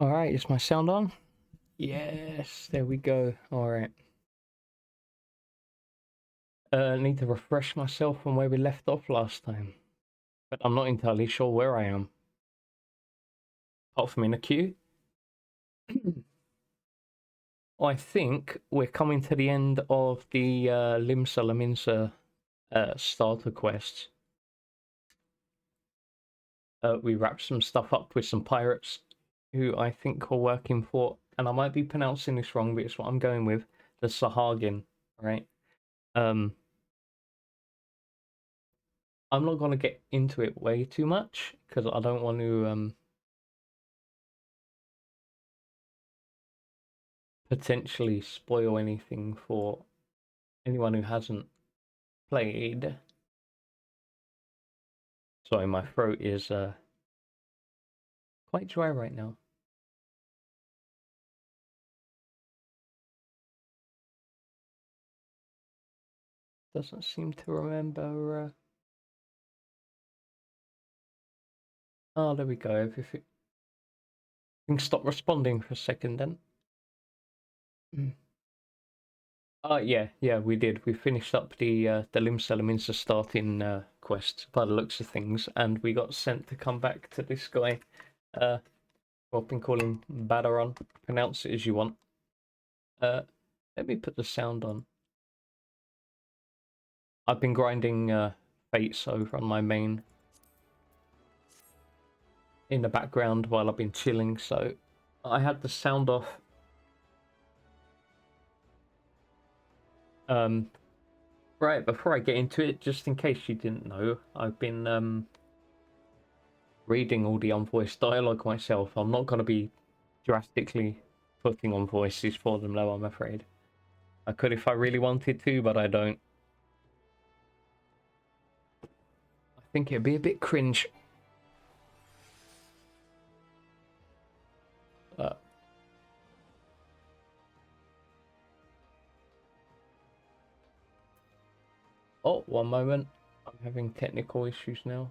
Alright, is my sound on? Yes, there we go. Alright. I need to refresh myself from where we left off last time. But I'm not entirely sure where I am. Apart from in a queue. I think we're coming to the end of the Limsa Laminsa starter quest. We wrapped some stuff up with some pirates who I think are working for, and I might be pronouncing this wrong, but it's what I'm going with, the Sahagin, right? Um, I'm not going to get into it way too much because I don't want to potentially spoil anything for anyone who hasn't played. Sorry, my throat is quite dry right now. Doesn't seem to remember. Oh, there we go. Everything. Stop responding for a second then. Yeah, we did. We finished up the Lim Salaminsa starting quest by the looks of things, and we got sent to come back to this guy. I've been calling Badaron. Pronounce it as you want. Uh, Let me put the sound on. I've been grinding Fates over on my main in the background while I've been chilling, so I had the sound off. Right before I get into it, just in case you didn't know, I've been reading all the unvoiced dialogue myself. I'm not going to be drastically putting on voices for them, though, I'm afraid. I could if I really wanted to, but I don't. I think it'd be a bit cringe. Uh, oh, one moment. I'm having technical issues now.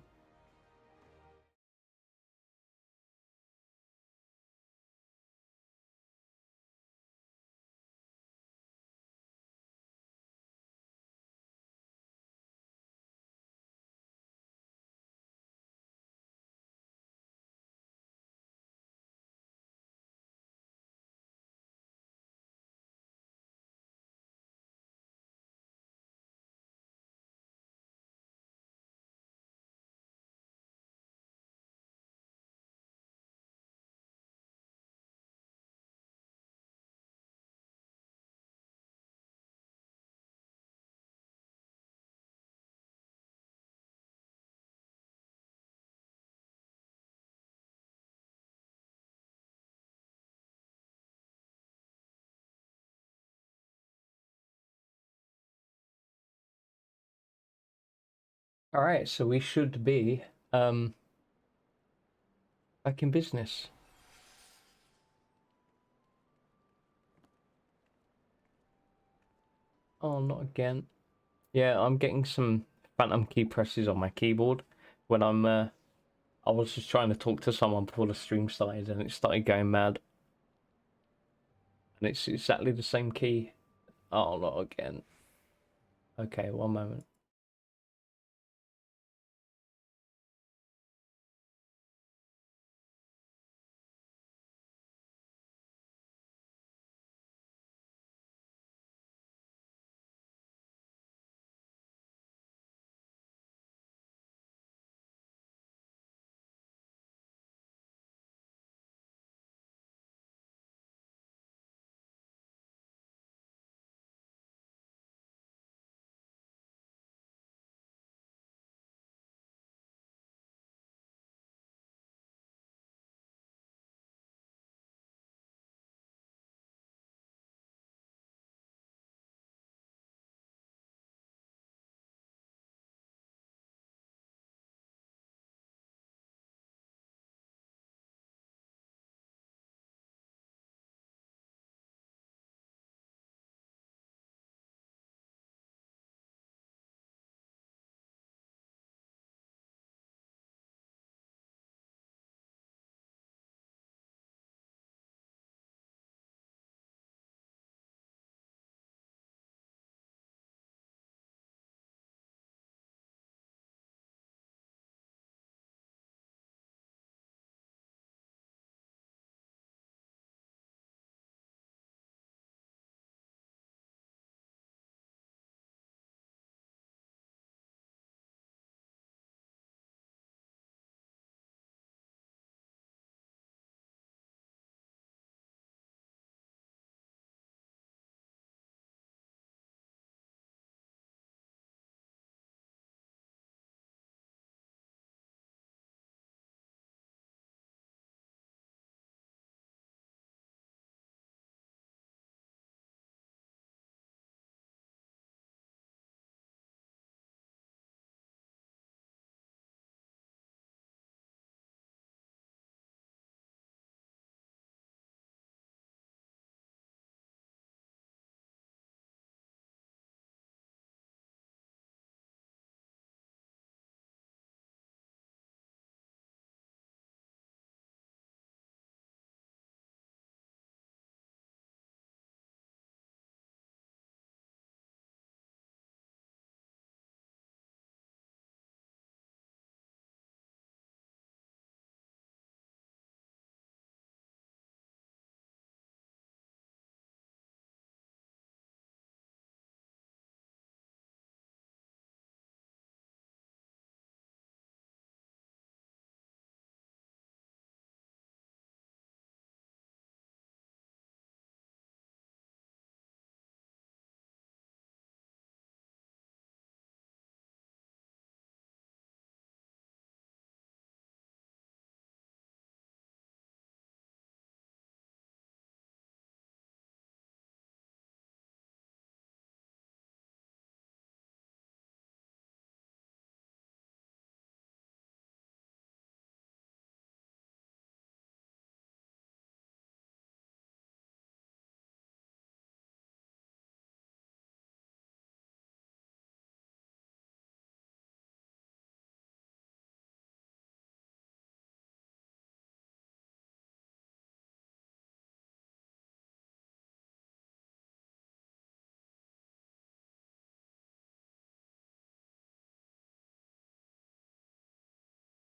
Alright, so we should be back in business. Oh, not again. Yeah, I'm getting some phantom key presses on my keyboard when I was just trying to talk to someone before the stream started and it started going mad. And it's exactly the same key. Oh, not again. Okay, one moment.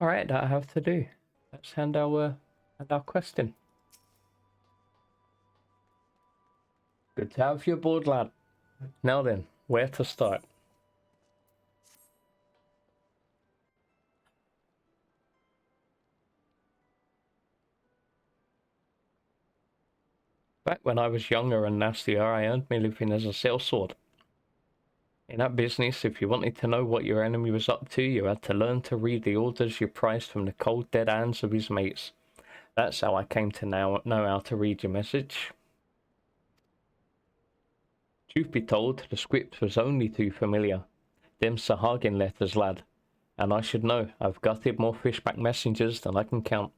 Alright, that I have to do. Let's hand our quest in. Good to have you aboard, lad. Now then, where to start? Back when I was younger and nastier, I earned my living as a sellsword. In that business, if you wanted to know what your enemy was up to, you had to learn to read the orders you prized from the cold dead hands of his mates. That's how I came to now know how to read your message. Truth be told, the script was only too familiar. Them Sahagin letters, lad. And I should know, I've gutted more fishback messengers than I can count.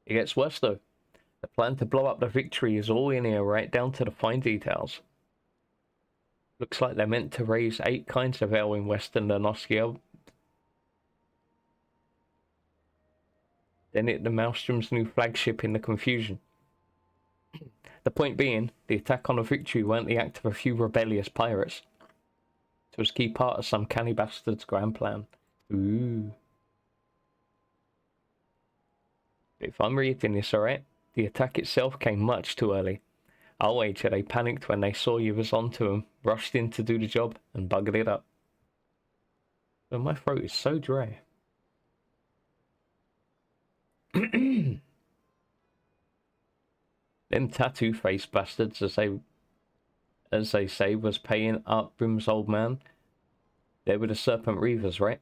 It gets worse though. The plan to blow up the Victory is all in here, right down to the fine details. Looks like they're meant to raise 8 kinds of ale in Western Eorzea. Then hit the Maelstrom's new flagship in the confusion. The point being, the attack on the Victory weren't the act of a few rebellious pirates. It was key part of some canny bastard's grand plan. Ooh. If I'm reading this alright, the attack itself came much too early. I'll wager they panicked when they saw you was onto them, rushed in to do the job, and buggered it up. But my throat is so dry. Them tattoo-faced bastards, as they say, was paying up Brim's old man. They were the Serpent Reavers, right?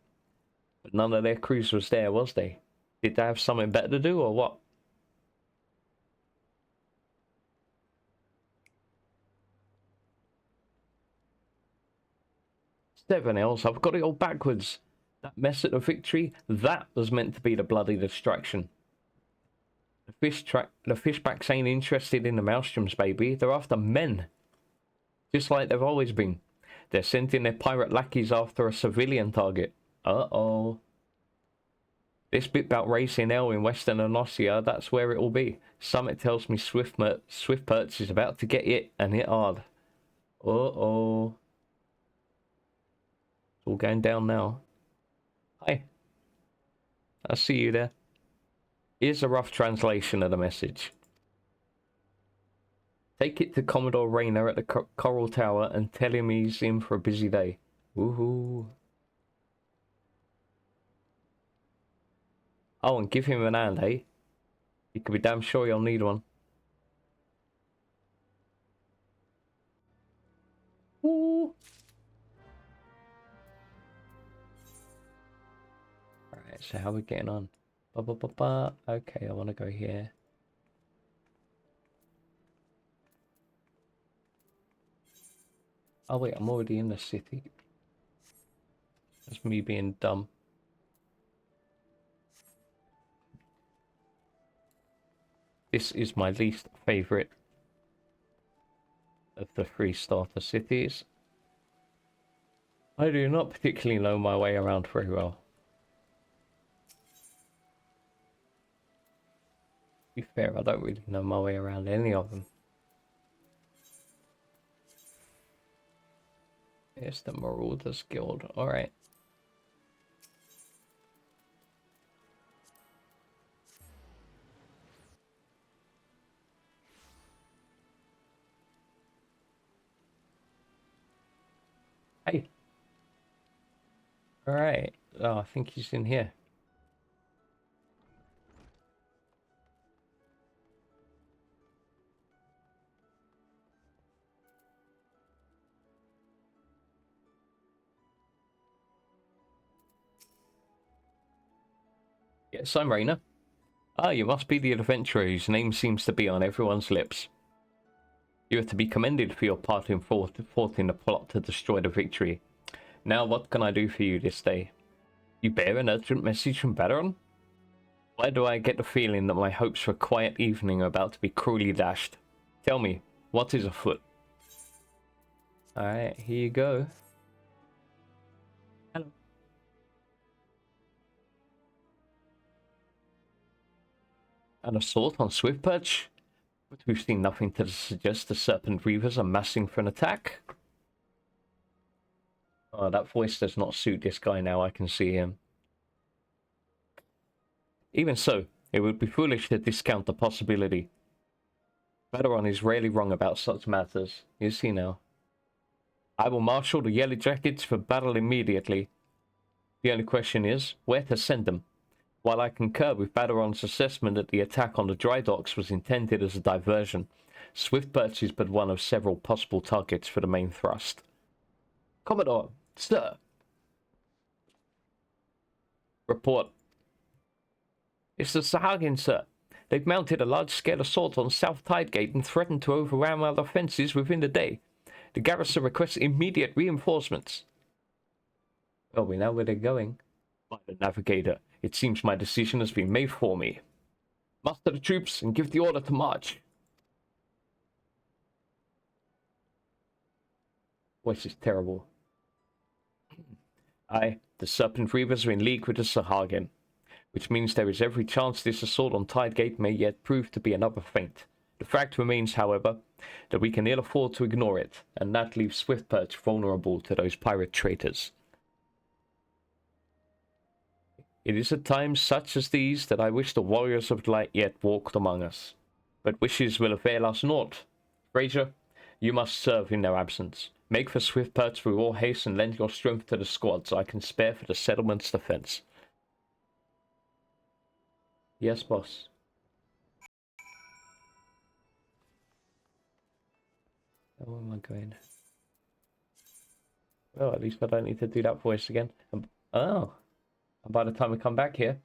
But none of their crews was there, was they? Did they have something better to do, or what? Seven L's, I've got it all backwards. That mess at the Victory, that was meant to be the bloody distraction. The fishbacks ain't interested in the Maelstroms, baby. They're after men. Just like they've always been. They're sending their pirate lackeys after a civilian target. Uh-oh. This bit about racing L in Western Eorzea, that's where it will be. Summit tells me Swiftperch is about to get it, and hit hard. Uh-oh. It's all going down now. Hi. I see you there. Here's a rough translation of the message. Take it to Commodore Rayner at the Coral Tower and tell him he's in for a busy day. Woohoo. Oh, and give him an hand, eh? You could be damn sure you'll need one. Woo! Alright, so how are we getting on? Okay, I want to go here. Oh wait, I'm already in the city. That's me being dumb. This is my least favorite of the 3 starter cities. I do not particularly know my way around very well. To be fair, I don't really know my way around any of them. It's the Marauders Guild, alright. Hey. Alright. Oh, I think he's in here. Yes, I'm Rayner. Ah, you must be the adventurer whose name seems to be on everyone's lips. You are to be commended for your part in fought in the plot to destroy the Victory. Now, what can I do for you this day? You bear an urgent message from Baron? Why do I get the feeling that my hopes for a quiet evening are about to be cruelly dashed? Tell me, what is afoot? Alright, here you go. Hello. An assault on Swiftperch? But we've seen nothing to suggest the Serpent Reavers are massing for an attack. Oh, that voice does not suit this guy now, I can see him. Even so, it would be foolish to discount the possibility. Veteran is rarely wrong about such matters, is he now? I will marshal the Yellow Jackets for battle immediately. The only question is, where to send them? While I concur with Baderon's assessment that the attack on the dry docks was intended as a diversion, Swift Perch is but one of several possible targets for the main thrust. Commodore, sir. Report. It's the Sahagin, sir. They've mounted a large-scale assault on South Tidegate and threatened to overwhelm our defenses within the day. The garrison requests immediate reinforcements. Well, we know where they're going. By the navigator, it seems my decision has been made for me. Muster the troops and give the order to march. Voice is terrible. Aye, the Serpent Reavers are in league with the Sahagin, which means there is every chance this assault on Tidegate may yet prove to be another feint. The fact remains, however, that we can ill afford to ignore it, and that leaves Swift Perch vulnerable to those pirate traitors. It is at times such as these that I wish the warriors of light yet walked among us. But wishes will avail us naught. Fraser, you must serve in their absence. Make for Swift Perch with all haste and lend your strength to the squads I can spare for the settlement's defense. Yes, boss. Where am I going? Well, at least I don't need to do that voice again. Oh. And by the time we come back here,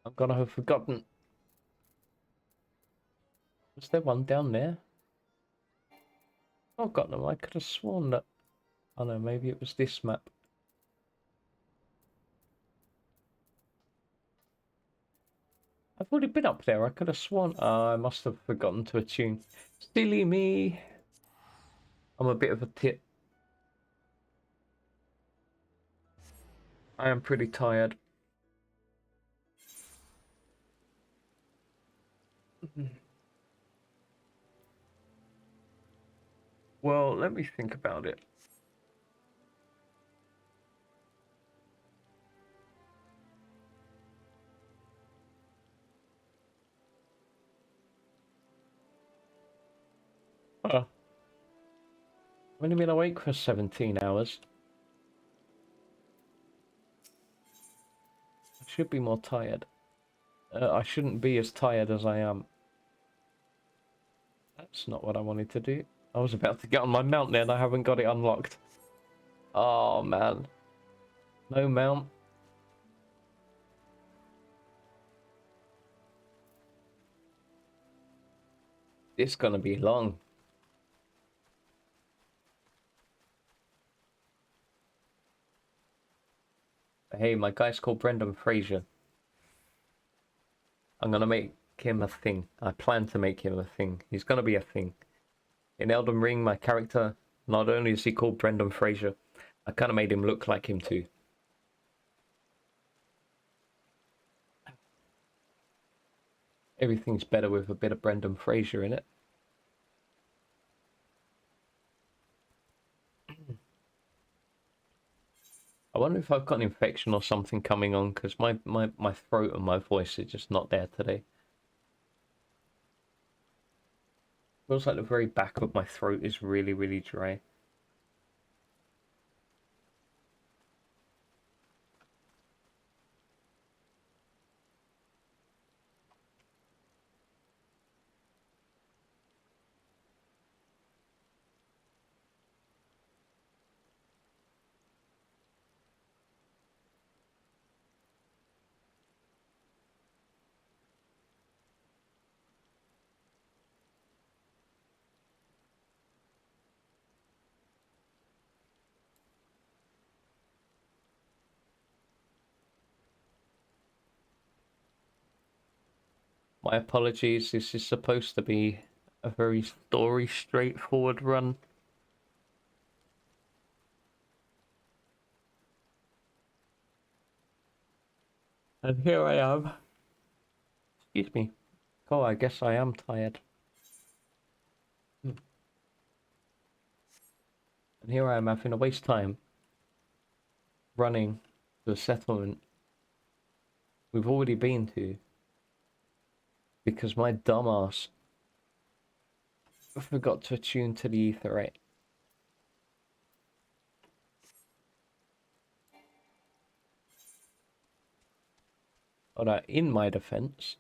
I'm gonna have forgotten. Was there one down there? Oh, got them. I could have sworn that. Oh no, maybe it was this map. I've already been up there. I could have sworn. I must have forgotten to attune. Silly me. I'm a bit of a tit. I am pretty tired. Well, let me think about it. I've only been awake for 17 hours. I should be more tired. I shouldn't be as tired as I am. That's not what I wanted to do. I was about to get on my mount then. I haven't got it unlocked. Oh, man. No mount. It's gonna be long. Hey, my guy's called Brendan Fraser. I'm gonna make him a thing. I plan to make him a thing. He's gonna be a thing. In Elden Ring, my character, not only is he called Brendan Fraser, I kind of made him look like him too. Everything's better with a bit of Brendan Fraser in it. I wonder if I've got an infection or something coming on, because my throat and my voice is just not there today. Feels like the very back of my throat is really, really dry. My apologies, this is supposed to be a very straightforward run. And here I am. Excuse me. Oh, I guess I am tired. And here I am having to waste time running to a settlement we've already been to because my dumbass forgot to attune to the ether. Although, in my defense,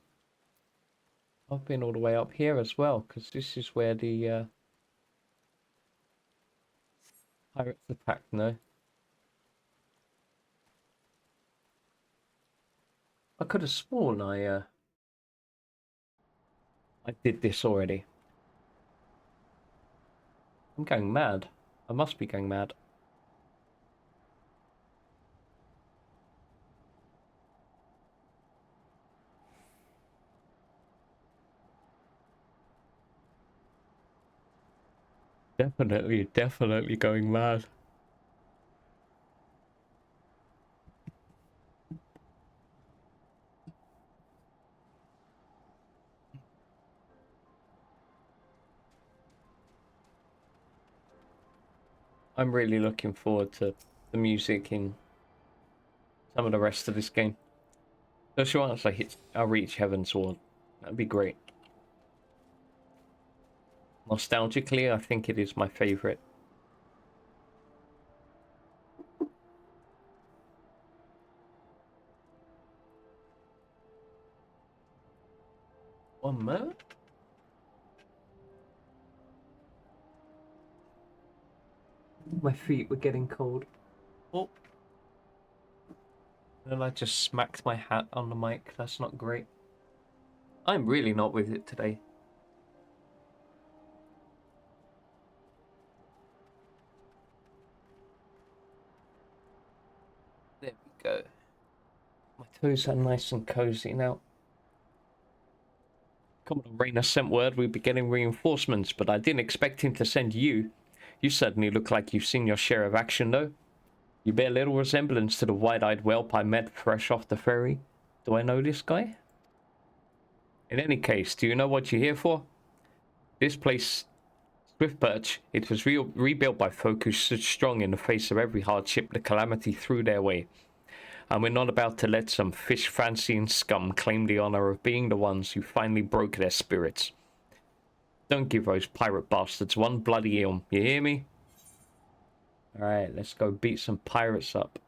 I've been all the way up here as well, because this is where the pirates attacked, no? I could have sworn I did this already. I'm going mad. I must be going mad. Definitely going mad. I'm really looking forward to the music in some of the rest of this game. Especially once I'll reach Heaven's Sword. That'd be great. Nostalgically, I think it is my favourite. One moment. My feet were getting cold. Oh. And I just smacked my hat on the mic. That's not great. I'm really not with it today. There we go. My toes are nice and cozy now. Commodore Rayner sent word we'd be getting reinforcements, but I didn't expect him to send you. You certainly look like you've seen your share of action, though. You bear little resemblance to the wide-eyed whelp I met fresh off the ferry. Do I know this guy? In any case, do you know what you're here for? This place, Swift Perch, it was rebuilt by folk who stood strong in the face of every hardship the calamity threw their way. And we're not about to let some fish-fancying scum claim the honor of being the ones who finally broke their spirits. Don't give those pirate bastards one bloody ilm, you hear me? Alright, let's go beat some pirates up.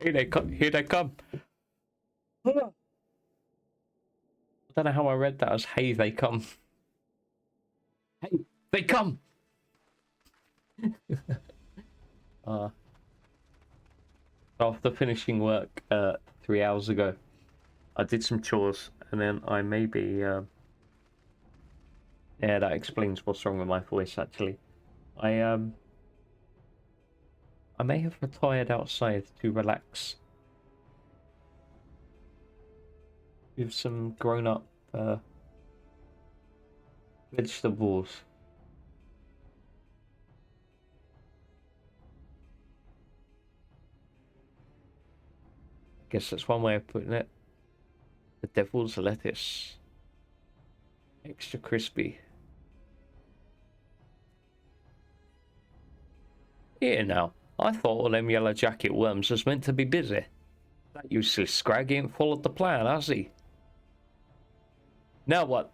Here they come, here they come. I don't know how I read that as hey they come. Hey, they come! After finishing work 3 hours ago, I did some chores and then I maybe yeah, that explains what's wrong with my voice actually. I may have retired outside to relax with some grown-up vegetables. I guess that's one way of putting it. The devil's lettuce. Extra crispy. Here now, I thought all them yellow jacket worms was meant to be busy. That useless scrag ain't followed the plan, has he? Now what?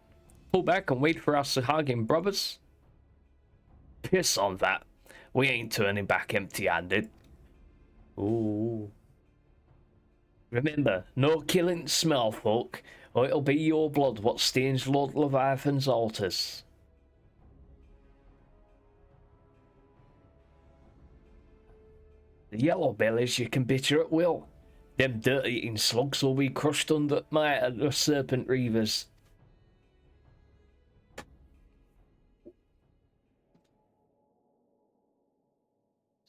Pull back and wait for us Sahagin brothers? Piss on that. We ain't turning back empty-handed. Ooh. Remember, no killing smell folk, or it'll be your blood what stains Lord Leviathan's altars. The yellow bellies you can bitter at will. Them dirt-eating slugs will be crushed under the serpent reavers.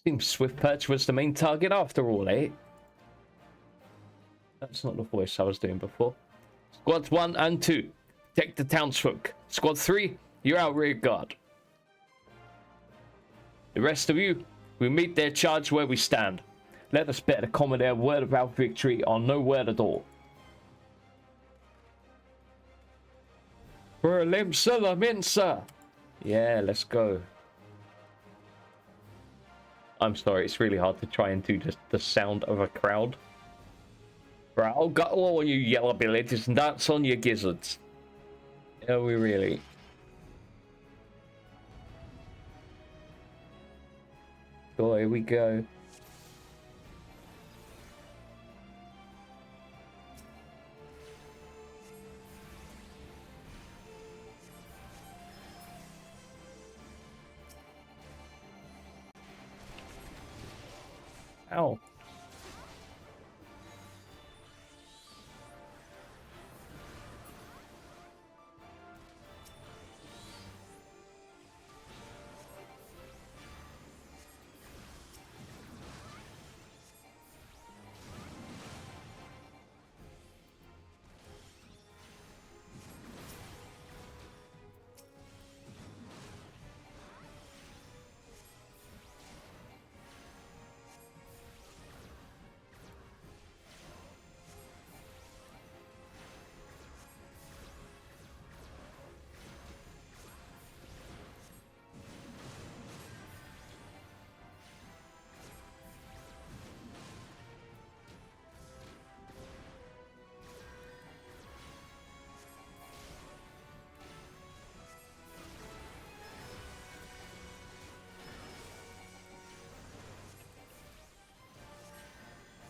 Seems Swift Perch was the main target after all, eh? That's not the voice I was doing before. Squads 1 and 2, take the townsfolk. Squad 3, you're our rear guard. The rest of you, we meet their charge where we stand. Let us bet the Commodore word of our victory or no word at all. For a limsa minsa. Yeah, let's go. I'm sorry, it's really hard to try and do just the sound of a crowd. Right, I'll go all you yellow abilities and dance on your gizzards. Are we really? Oh, here we go. Ow.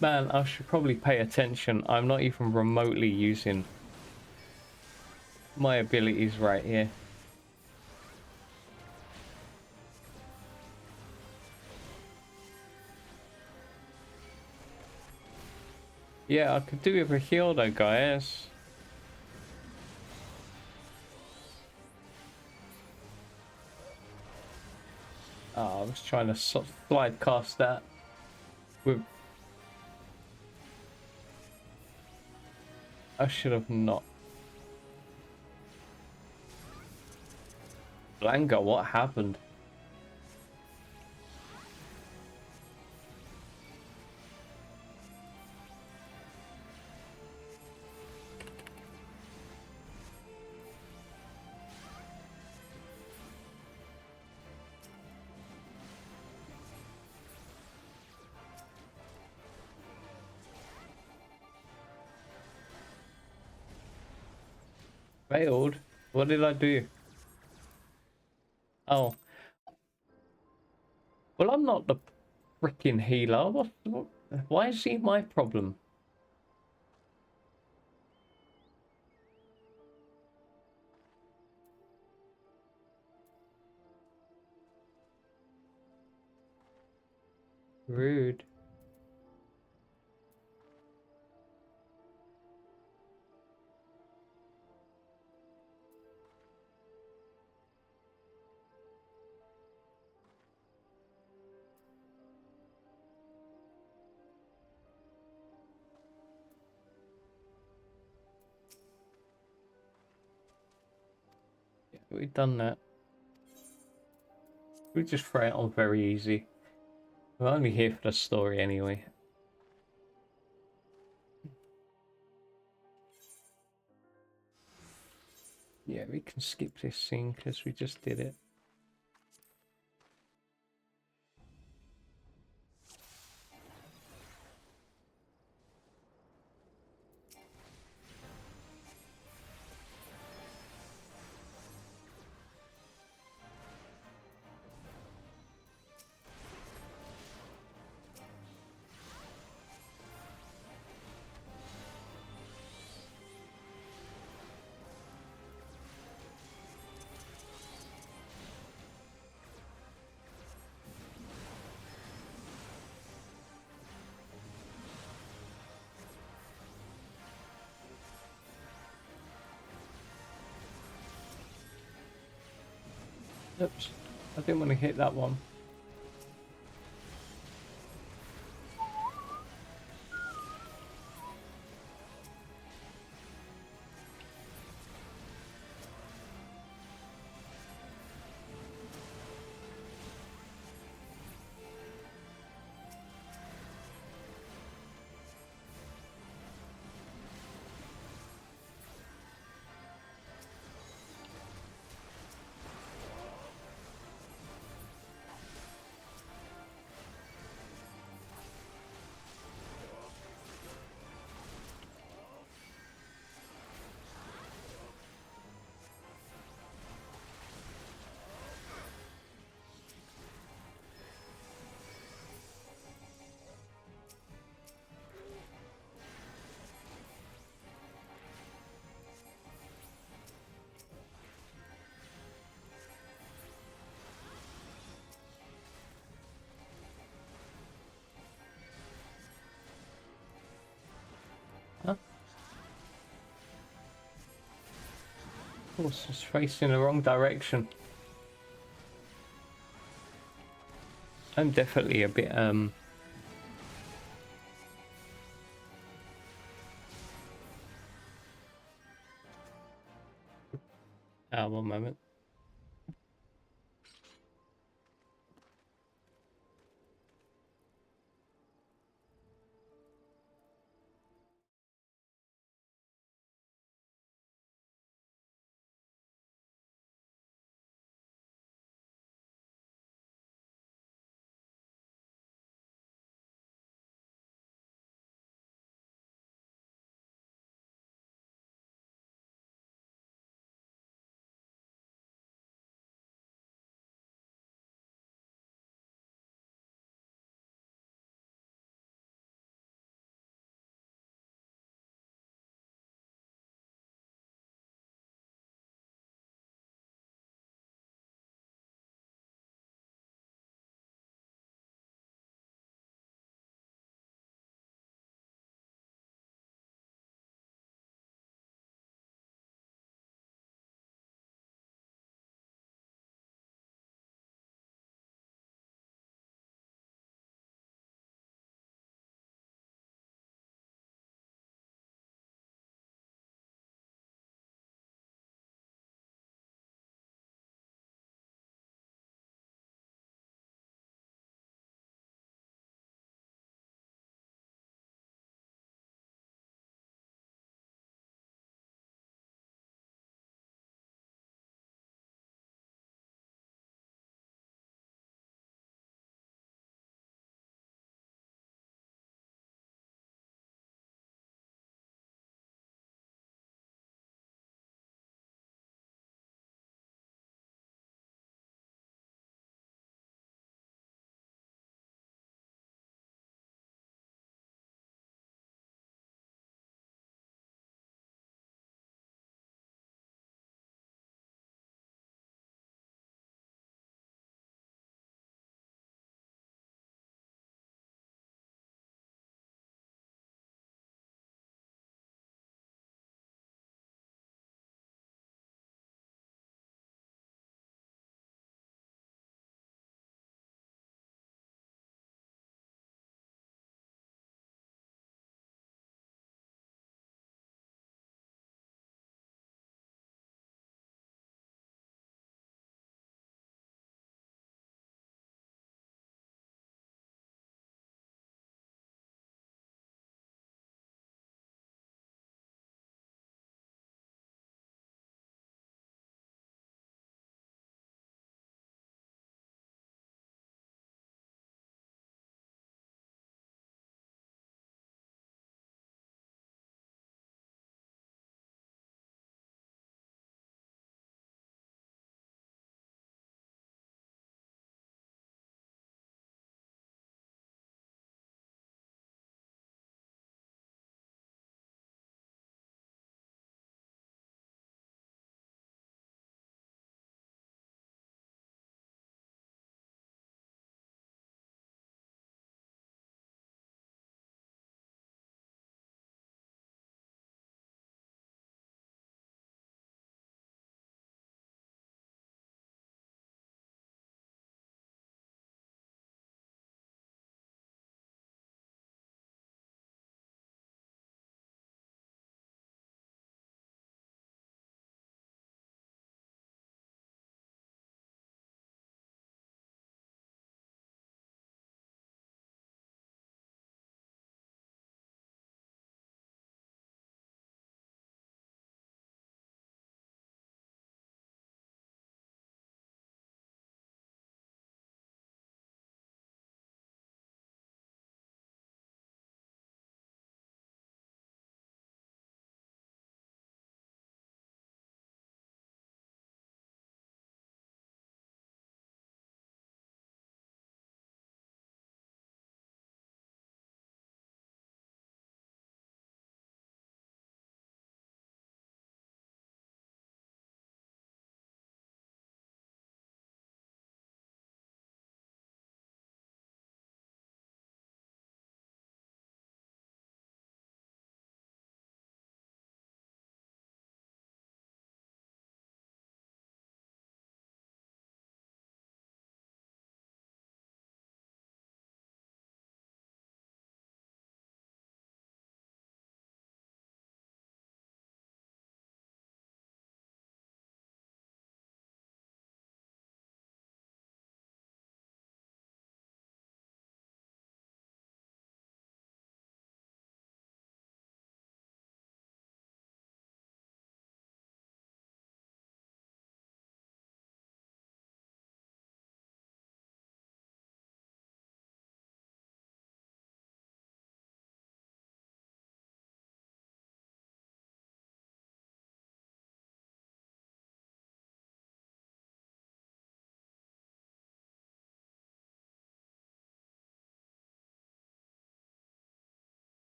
Man, I should probably pay attention. I'm not even remotely using my abilities right here. Yeah, I could do with a heal though, guys. Oh, I was trying to slide cast that with... I should have not. Blanca, what happened? Failed? What did I do? Oh. Well, I'm not the freaking healer. Why is he my problem? Rude. Yeah, we've done that. We just throw it on very easy. We're only here for the story anyway. Yeah, we can skip this scene because we just did it. Oops, I didn't want to hit that one. Oh, it's facing the wrong direction. I'm definitely a bit one moment.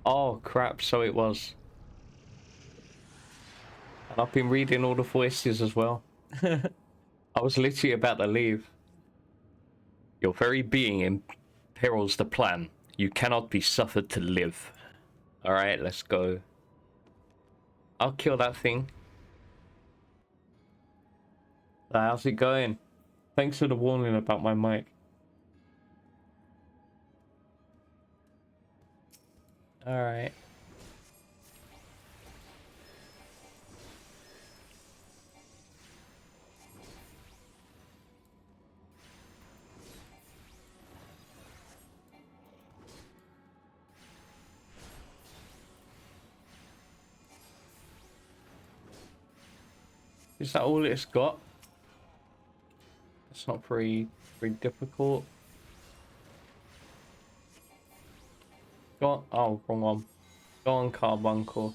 Oh crap, so it was. And I've been reading all the voices as well. I was literally about to leave. Your very being imperils the plan. You cannot be suffered to live. Alright, let's go. I'll kill that thing. How's it going? Thanks for the warning about my mic. Alright. Is that all it's got? It's not very difficult. Go on. Oh, wrong one. Go on, Carbuncle.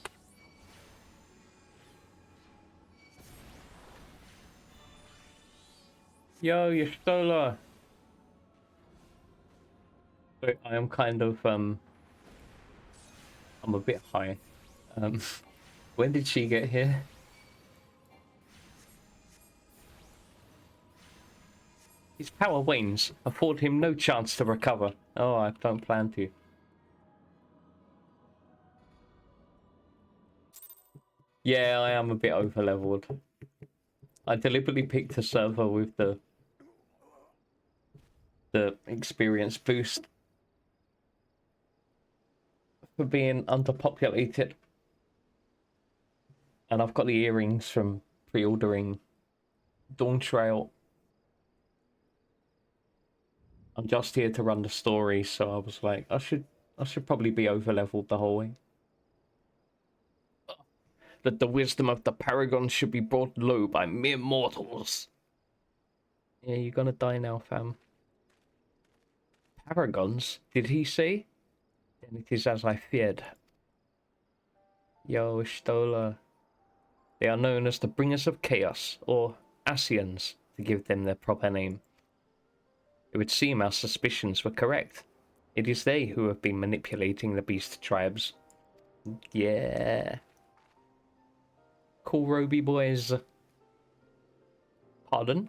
Yo, you stole her. Wait, I am kind of I'm a bit high. Um, when did she get here? His power wanes, afford him no chance to recover. Oh, I don't plan to. Yeah, I am a bit over leveled. I deliberately picked a server with the experience boost for being underpopulated. And I've got the earrings from pre-ordering Dawn Trail. I'm just here to run the story, so I was like, I should probably be over leveled the whole way. That the wisdom of the Paragon should be brought low by mere mortals. Yeah, you're gonna die now, fam. Paragons, did he say? Then it is as I feared. Yo, Stola. They are known as the Bringers of Chaos, or Asians, to give them their proper name. It would seem our suspicions were correct. It is they who have been manipulating the beast tribes. Yeah. Cool Roby boys. Pardon?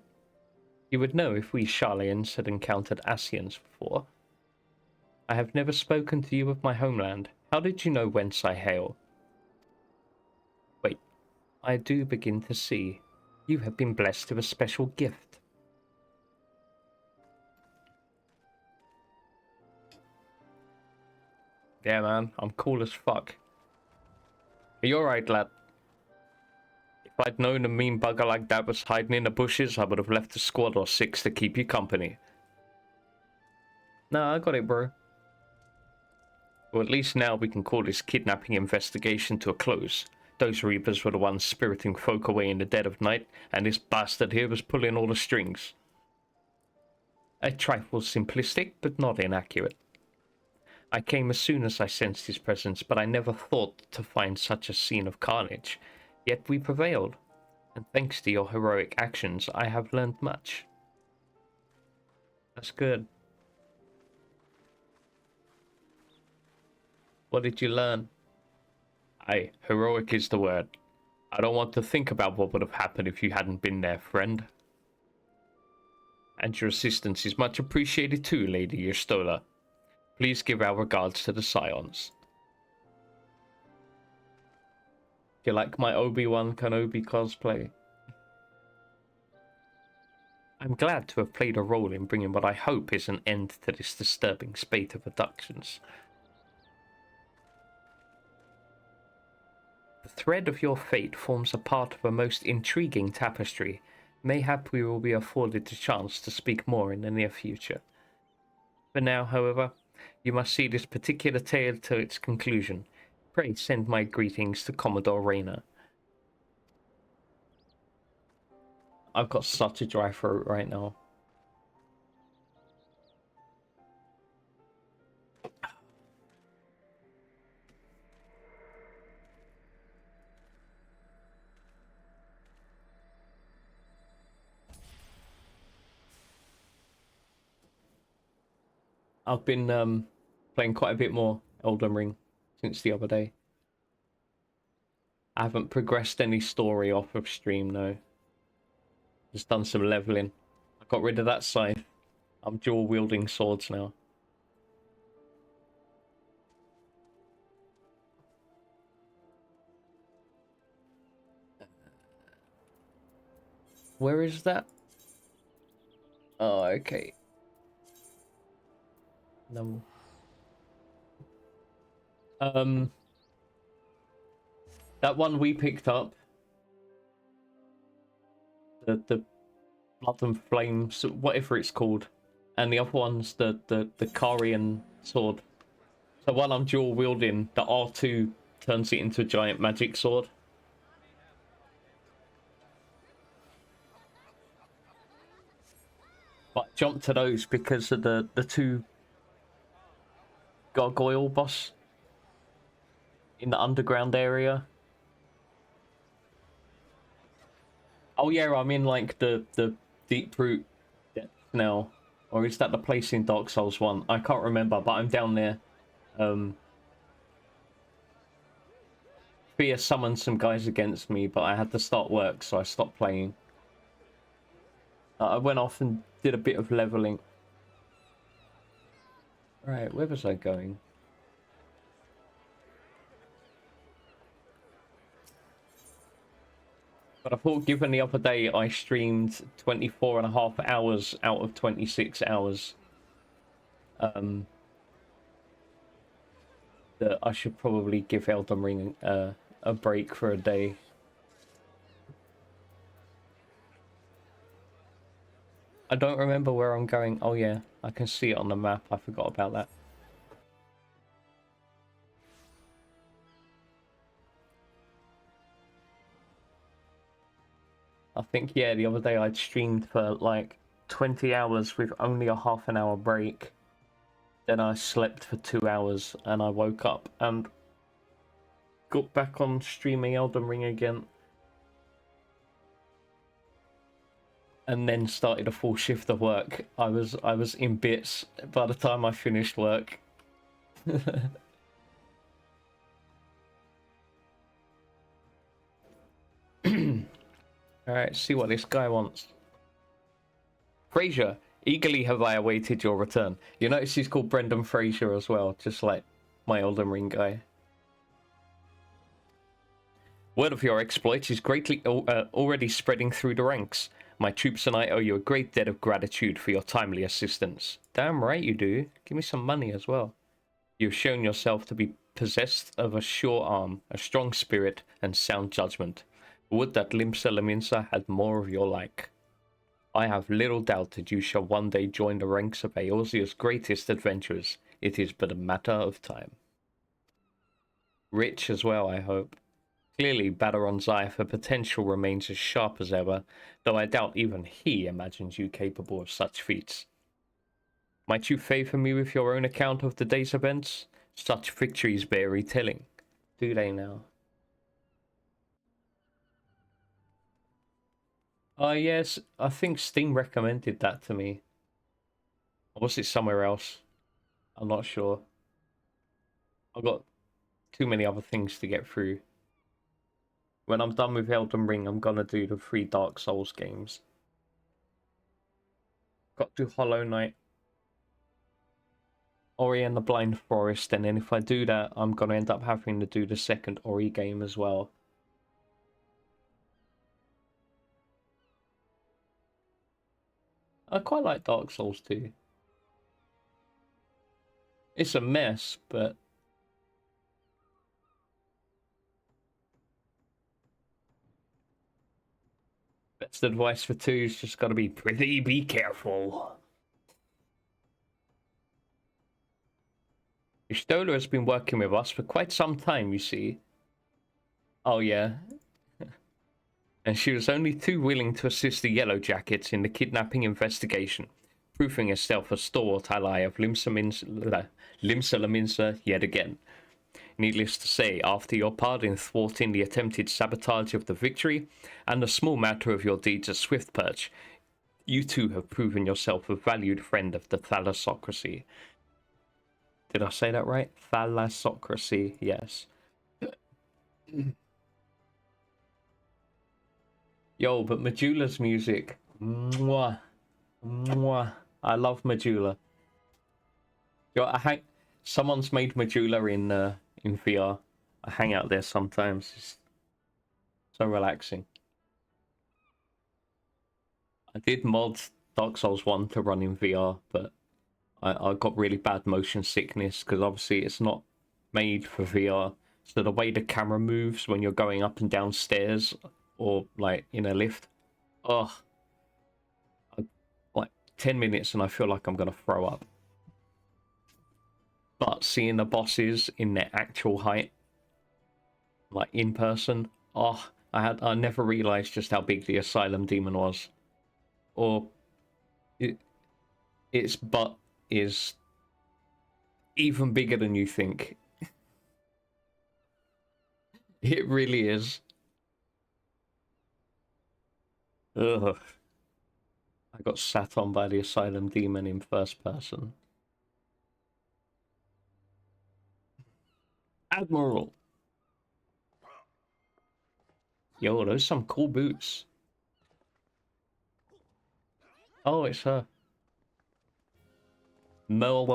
You would know if we Sharlayans had encountered Asians before. I have never spoken to you of my homeland. How did you know whence I hail? Wait, I do begin to see. You have been blessed with a special gift. Yeah, man, I'm cool as fuck. Are you alright, lad? If I'd known a mean bugger like that was hiding in the bushes, I would have left a squad or 6 to keep you company. Nah, I got it, bro. Well, at least now we can call this kidnapping investigation to a close. Those Reapers were the ones spiriting folk away in the dead of night, and this bastard here was pulling all the strings. A trifle simplistic, but not inaccurate. I came as soon as I sensed his presence, but I never thought to find such a scene of carnage. Yet we prevailed, and thanks to your heroic actions, I have learned much. That's good. What did you learn? Aye, heroic is the word. I don't want to think about what would have happened if you hadn't been there, friend. And your assistance is much appreciated too, Lady Yerstola. Please give our regards to the Scions. Do you like my Obi-Wan Kenobi cosplay? I'm glad to have played a role in bringing what I hope is an end to this disturbing spate of abductions. The thread of your fate forms a part of a most intriguing tapestry. Mayhap we will be afforded the chance to speak more in the near future. For now, however, you must see this particular tale to its conclusion. Pray send my greetings to Commodore Rayner. I've got such a dry throat right now. I've been playing quite a bit more Elden Ring. since the other day. I haven't progressed any story off of stream, no. Just done some leveling. I got rid of that scythe. I'm dual wielding swords now. Where is that? Oh, okay. No. That one we picked up. The Blood and Flames, whatever it's called. And the other one's the Karian sword. So while I'm dual wielding, the R2 turns it into a giant magic sword. But I jumped to those because of the two gargoyle boss in the underground area. Oh yeah, I'm in like the deep root depth now. Or is that the place in Dark Souls 1? I can't remember, but I'm down there. Fear summoned some guys against me, but I had to start work, so I stopped playing. I went off and did a bit of leveling. Right, where was I going? But I thought, given the other day I streamed 24.5 hours out of 26 hours, that I should probably give Elden Ring a break for a day. I don't remember where I'm going. Oh yeah, I can see it on the map. I forgot about that. I think, yeah, the other day I'd streamed for like 20 hours with only a half an hour break. Then I slept for 2 hours and I woke up and got back on streaming Elden Ring again. And then started a full shift of work. I was in bits by the time I finished work. Alright, see what this guy wants. Fraser, eagerly have I awaited your return. You notice he's called Brendan Fraser as well, just like my Elden Ring guy. Word of your exploits is greatly already spreading through the ranks. My troops and I owe you a great debt of gratitude for your timely assistance. Damn right you do. Give me some money as well. You've shown yourself to be possessed of a sure arm, a strong spirit, and sound judgment. Would that Limsa Laminsa had more of your like. I have little doubt that you shall one day join the ranks of Eorzea's greatest adventurers. It is but a matter of time. Rich as well, I hope. Clearly, Badaron's eye for potential remains as sharp as ever, though I doubt even he imagines you capable of such feats. Might you favour me with your own account of the day's events? Such victories bear retelling. Do they now? Yes, I think Steam recommended that to me. Or was it somewhere else? I'm not sure. I've got too many other things to get through. When I'm done with Elden Ring, I'm gonna do the 3 Dark Souls games. Got to do Hollow Knight, Ori and the Blind Forest, and then if I do that, I'm gonna end up having to do the second Ori game as well. I quite like Dark Souls 2. It's a mess, but best advice for 2 is just gotta be be careful. Stola has been working with us for quite some time, you see. Oh yeah. And she was only too willing to assist the Yellow Jackets in the kidnapping investigation, proving herself a stalwart ally of Limsa Laminsa yet again. Needless to say, after your part in thwarting the attempted sabotage of the victory, and the small matter of your deeds at Swiftperch, you too have proven yourself a valued friend of the Thalassocracy. Did I say that right? Thalassocracy, yes. Yo, but Majula's music. Mwah. Mwah. I love Majula. Yo, someone's made Majula in VR. I hang out there sometimes. It's so relaxing. I did mod Dark Souls 1 to run in VR, but I got really bad motion sickness because obviously it's not made for VR. So the way the camera moves when you're going up and down stairs or like in a lift, oh, like 10 minutes and I feel like I'm gonna throw up. But seeing the bosses in their actual height, like in person, oh, I never realized just how big the Asylum Demon was, or its butt is even bigger than you think. It really is. Ugh. I got sat on by the Asylum Demon in first person. Admiral! Yo, those are some cool boots. Oh, it's her. Mel.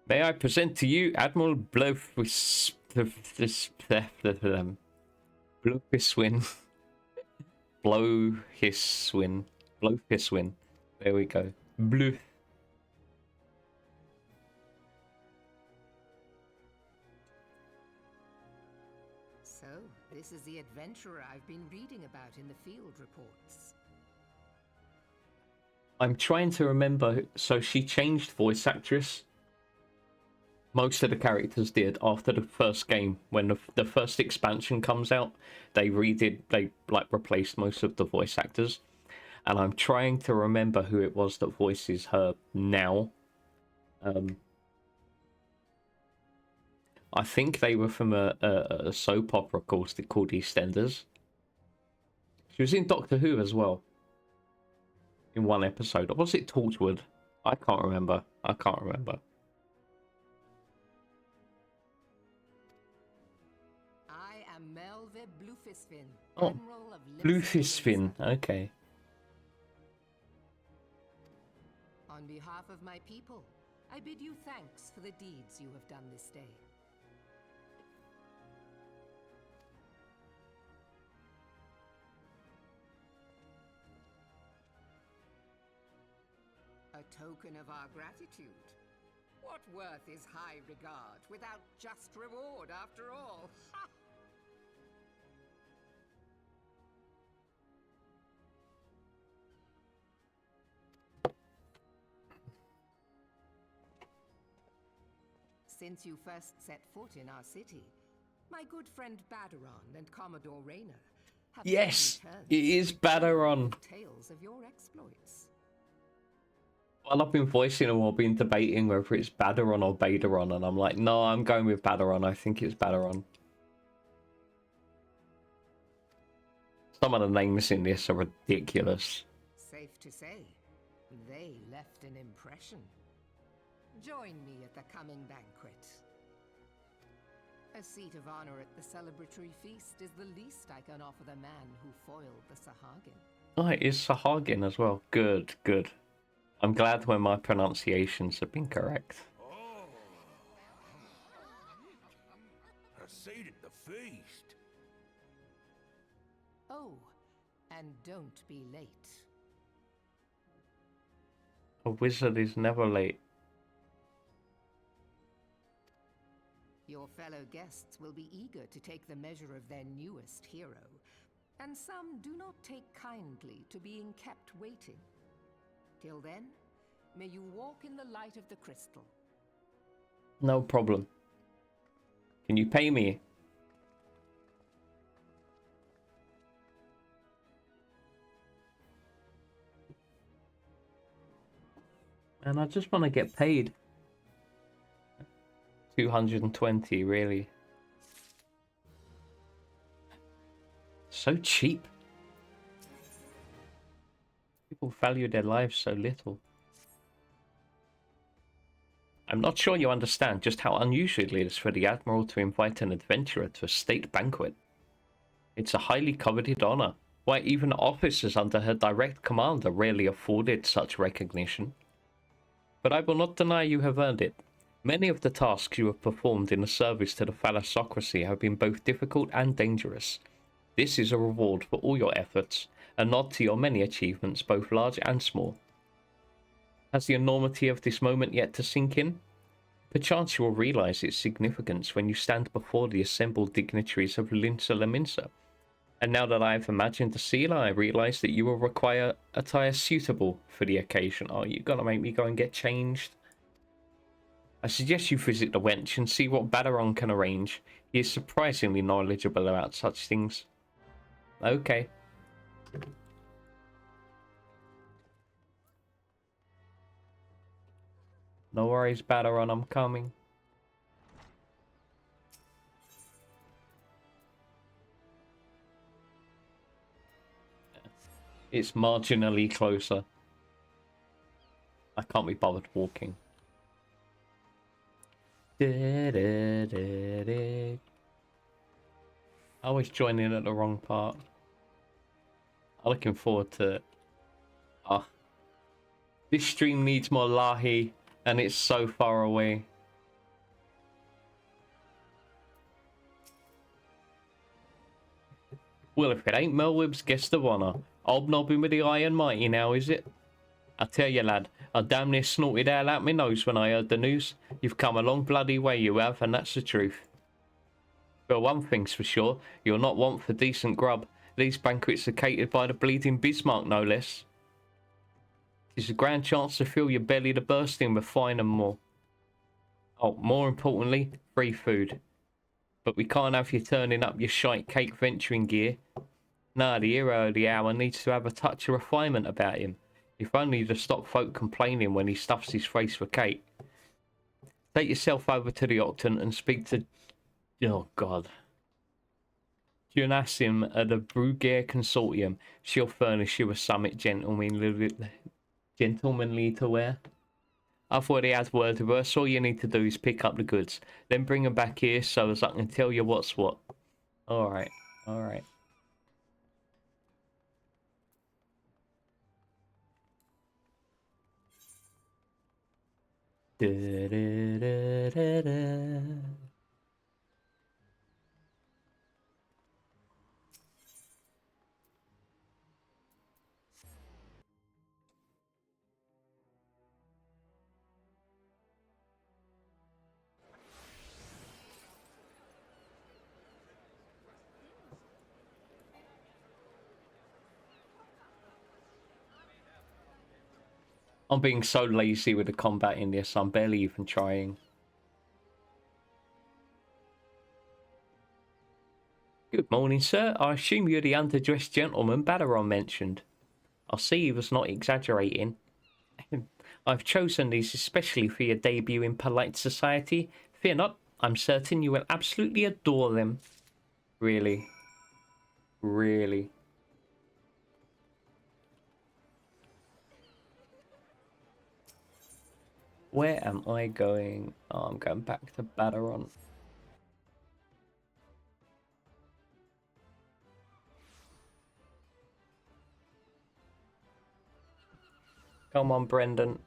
May I present to you Admiral Blofiswin. Blofiswin. There we go. Blue. So, this is the adventurer I've been reading about in the field reports. I'm trying to remember. So she changed voice actress. Most of the characters did after the first game. When the first expansion comes out, they like replaced most of the voice actors. And I'm trying to remember who it was that voices her now. I think they were from a soap opera called EastEnders. She was in Doctor Who as well. In one episode. Or was it Torchwood? I can't remember. I can't remember. I am Melve Blufisfin, Oh, Admiral of Blufisfin. Okay. On behalf of my people, I bid you thanks for the deeds you have done this day. A token of our gratitude. What worth is high regard without just reward after all? Ha! Since you first set foot in our city, my good friend Badaron and Commodore Rayner have Yes, it is Badaron. Tales of your exploits. Well, I've been voicing them or been debating whether it's Badaron or Badaron, and I'm like, no, I'm going with Badaron. I think it's Badaron. Some of the names in this are ridiculous. Safe to say, they left an impression. Join me at the coming banquet. A seat of honor at the celebratory feast is the least I can offer the man who foiled the Sahagin. Oh, it is Sahagin as well. Good, good. I'm glad when my pronunciations have been correct. Oh, a seat at the feast. Oh, and don't be late. A wizard is never late. Your fellow guests will be eager to take the measure of their newest hero, and some do not take kindly to being kept waiting. Till then, may you walk in the light of the crystal. No problem. Can you pay me? And I just want to get paid. 220, really. So cheap. People value their lives so little. I'm not sure you understand just how unusual it is for the Admiral to invite an adventurer to a state banquet. It's a highly coveted honor. Why, even officers under her direct command are rarely afforded such recognition. But I will not deny you have earned it. Many of the tasks you have performed in the service to the thalassocracy have been both difficult and dangerous. This is a reward for all your efforts, a nod to your many achievements, both large and small. Has the enormity of this moment yet to sink in? Perchance you will realize its significance when you stand before the assembled dignitaries of Linsa Laminsa. And now that I have imagined the seal, I realize that you will require attire suitable for the occasion. Oh, you're gonna make me go and get changed? I suggest you visit the wench and see what Badaron can arrange. He is surprisingly knowledgeable about such things. Okay. No worries, Badaron, I'm coming. It's marginally closer. I can't be bothered walking. I always join in at the wrong part. I'm looking forward to it. Ah, this stream needs more Lahi, and it's so far away. Well, if it ain't Melweb's guest of honor, hobnobbing with the Iron Mighty now, is it? I tell you, lad, I damn near snorted out my nose when I heard the news. You've come a long bloody way, you have, and that's the truth. Well, one thing's for sure, you'll not want for decent grub. These banquets are catered by the bleeding Bismarck, no less. It's a grand chance to fill your belly to bursting with fine and more. Oh, more importantly, free food. But we can't have you turning up your shite cake venturing gear. No, the hero of the hour needs to have a touch of refinement about him. If only to stop folk complaining when he stuffs his face for cake. Take yourself over to the Octant and speak to... Oh, God. Junassim at the Brugier Consortium. She'll furnish you a summit gentlemanly to wear. I've already had word with her, so all you need to do is pick up the goods. Then bring them back here so as I can tell you what's what. Alright, alright. I'm being so lazy with the combat in this, I'm barely even trying. Good morning, sir. I assume you're the underdressed gentleman Badaron mentioned. I see he was not exaggerating. I've chosen these especially for your debut in polite society. Fear not, I'm certain you will absolutely adore them. Really? Really? Where am I going? Oh, I'm going back to Badaron. Come on, Brendan.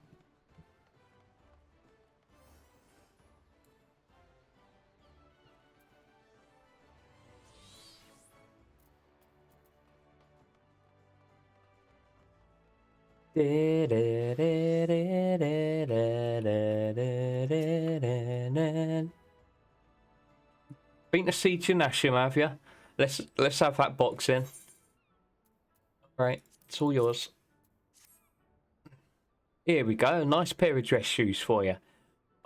Been to see Janashim, have you? Let's have that box in. Right, it's all yours. Here we go, a nice pair of dress shoes for you.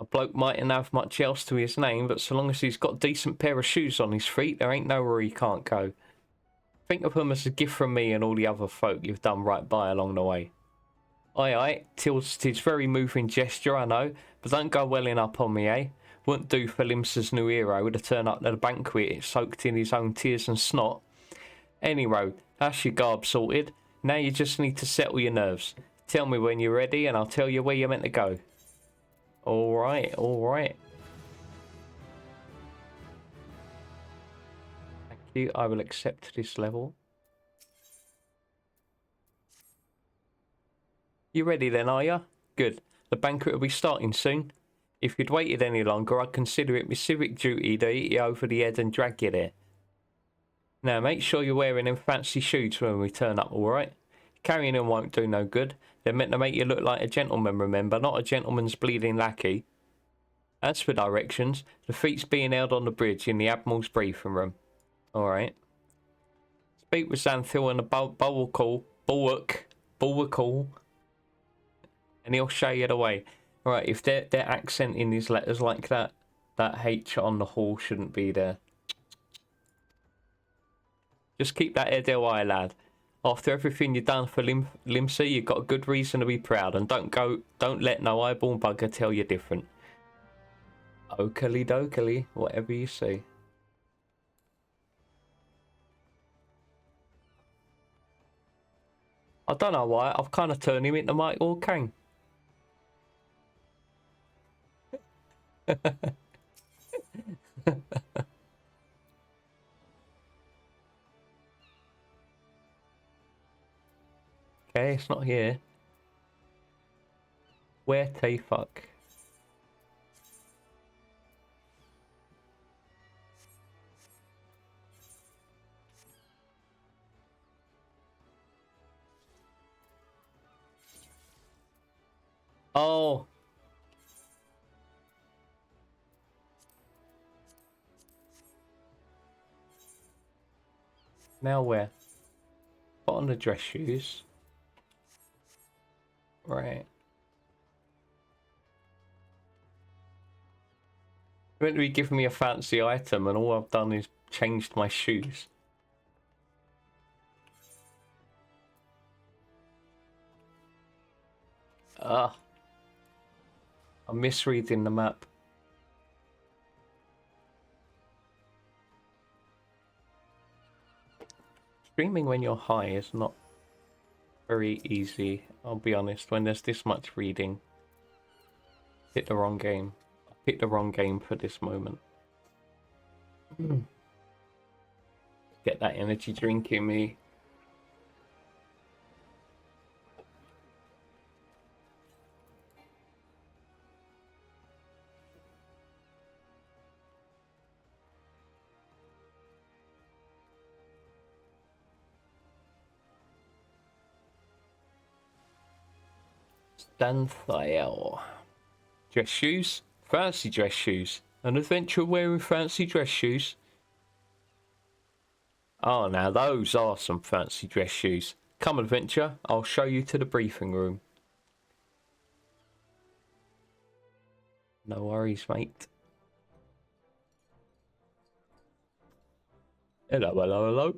A bloke mightn't have much else to his name, but so long as he's got a decent pair of shoes on his feet, there ain't nowhere he can't go. Think of them as a gift from me and all the other folk you've done right by along the way. Aye, aye, tis very moving gesture, I know, but don't go welling up on me, eh? Wouldn't do for Limsa's new hero to turn up to the banquet soaked in his own tears and snot. Any road. That's your garb sorted. Now you just need to settle your nerves. Tell me when you're ready and I'll tell you where you're meant to go. Alright, alright. Thank you. I will accept this level. You ready then, are you? Good. The banquet will be starting soon. If you'd waited any longer, I'd consider it my civic duty to eat you over the head and drag you there. Now, make sure you're wearing them fancy shoes when we turn up, alright? Carrying them won't do no good. They're meant to make you look like a gentleman, remember, not a gentleman's bleeding lackey. As for directions, the feet's being held on the bridge in the Admiral's briefing room. Alright. Speak with Xanthil and the bulwark, and he'll show you the way. Alright, if they're accenting these letters like that, that H on the hall shouldn't be there. Just keep that head high, lad. After everything you've done for Limsa, you've got a good reason to be proud, and don't let no eyeborn bugger tell you different. Oakley dokley, whatever you say. I don't know why, I've kind of turned him into Michael Caine. Okay, it's not here. Where the fuck? Oh. Now where? Put on the dress shoes. Right. You're meant to be giving me a fancy item and all I've done is changed my shoes. Ah. I'm misreading the map. Streaming when you're high is not very easy, I'll be honest, when there's this much reading. Hit the wrong game. I picked the wrong game for this moment. Get that energy drink in me. Stanthael. Dress shoes? Fancy dress shoes. An adventurer wearing fancy dress shoes? Oh, now those are some fancy dress shoes. Come, adventure, I'll show you to the briefing room. No worries, mate. Hello, hello, hello.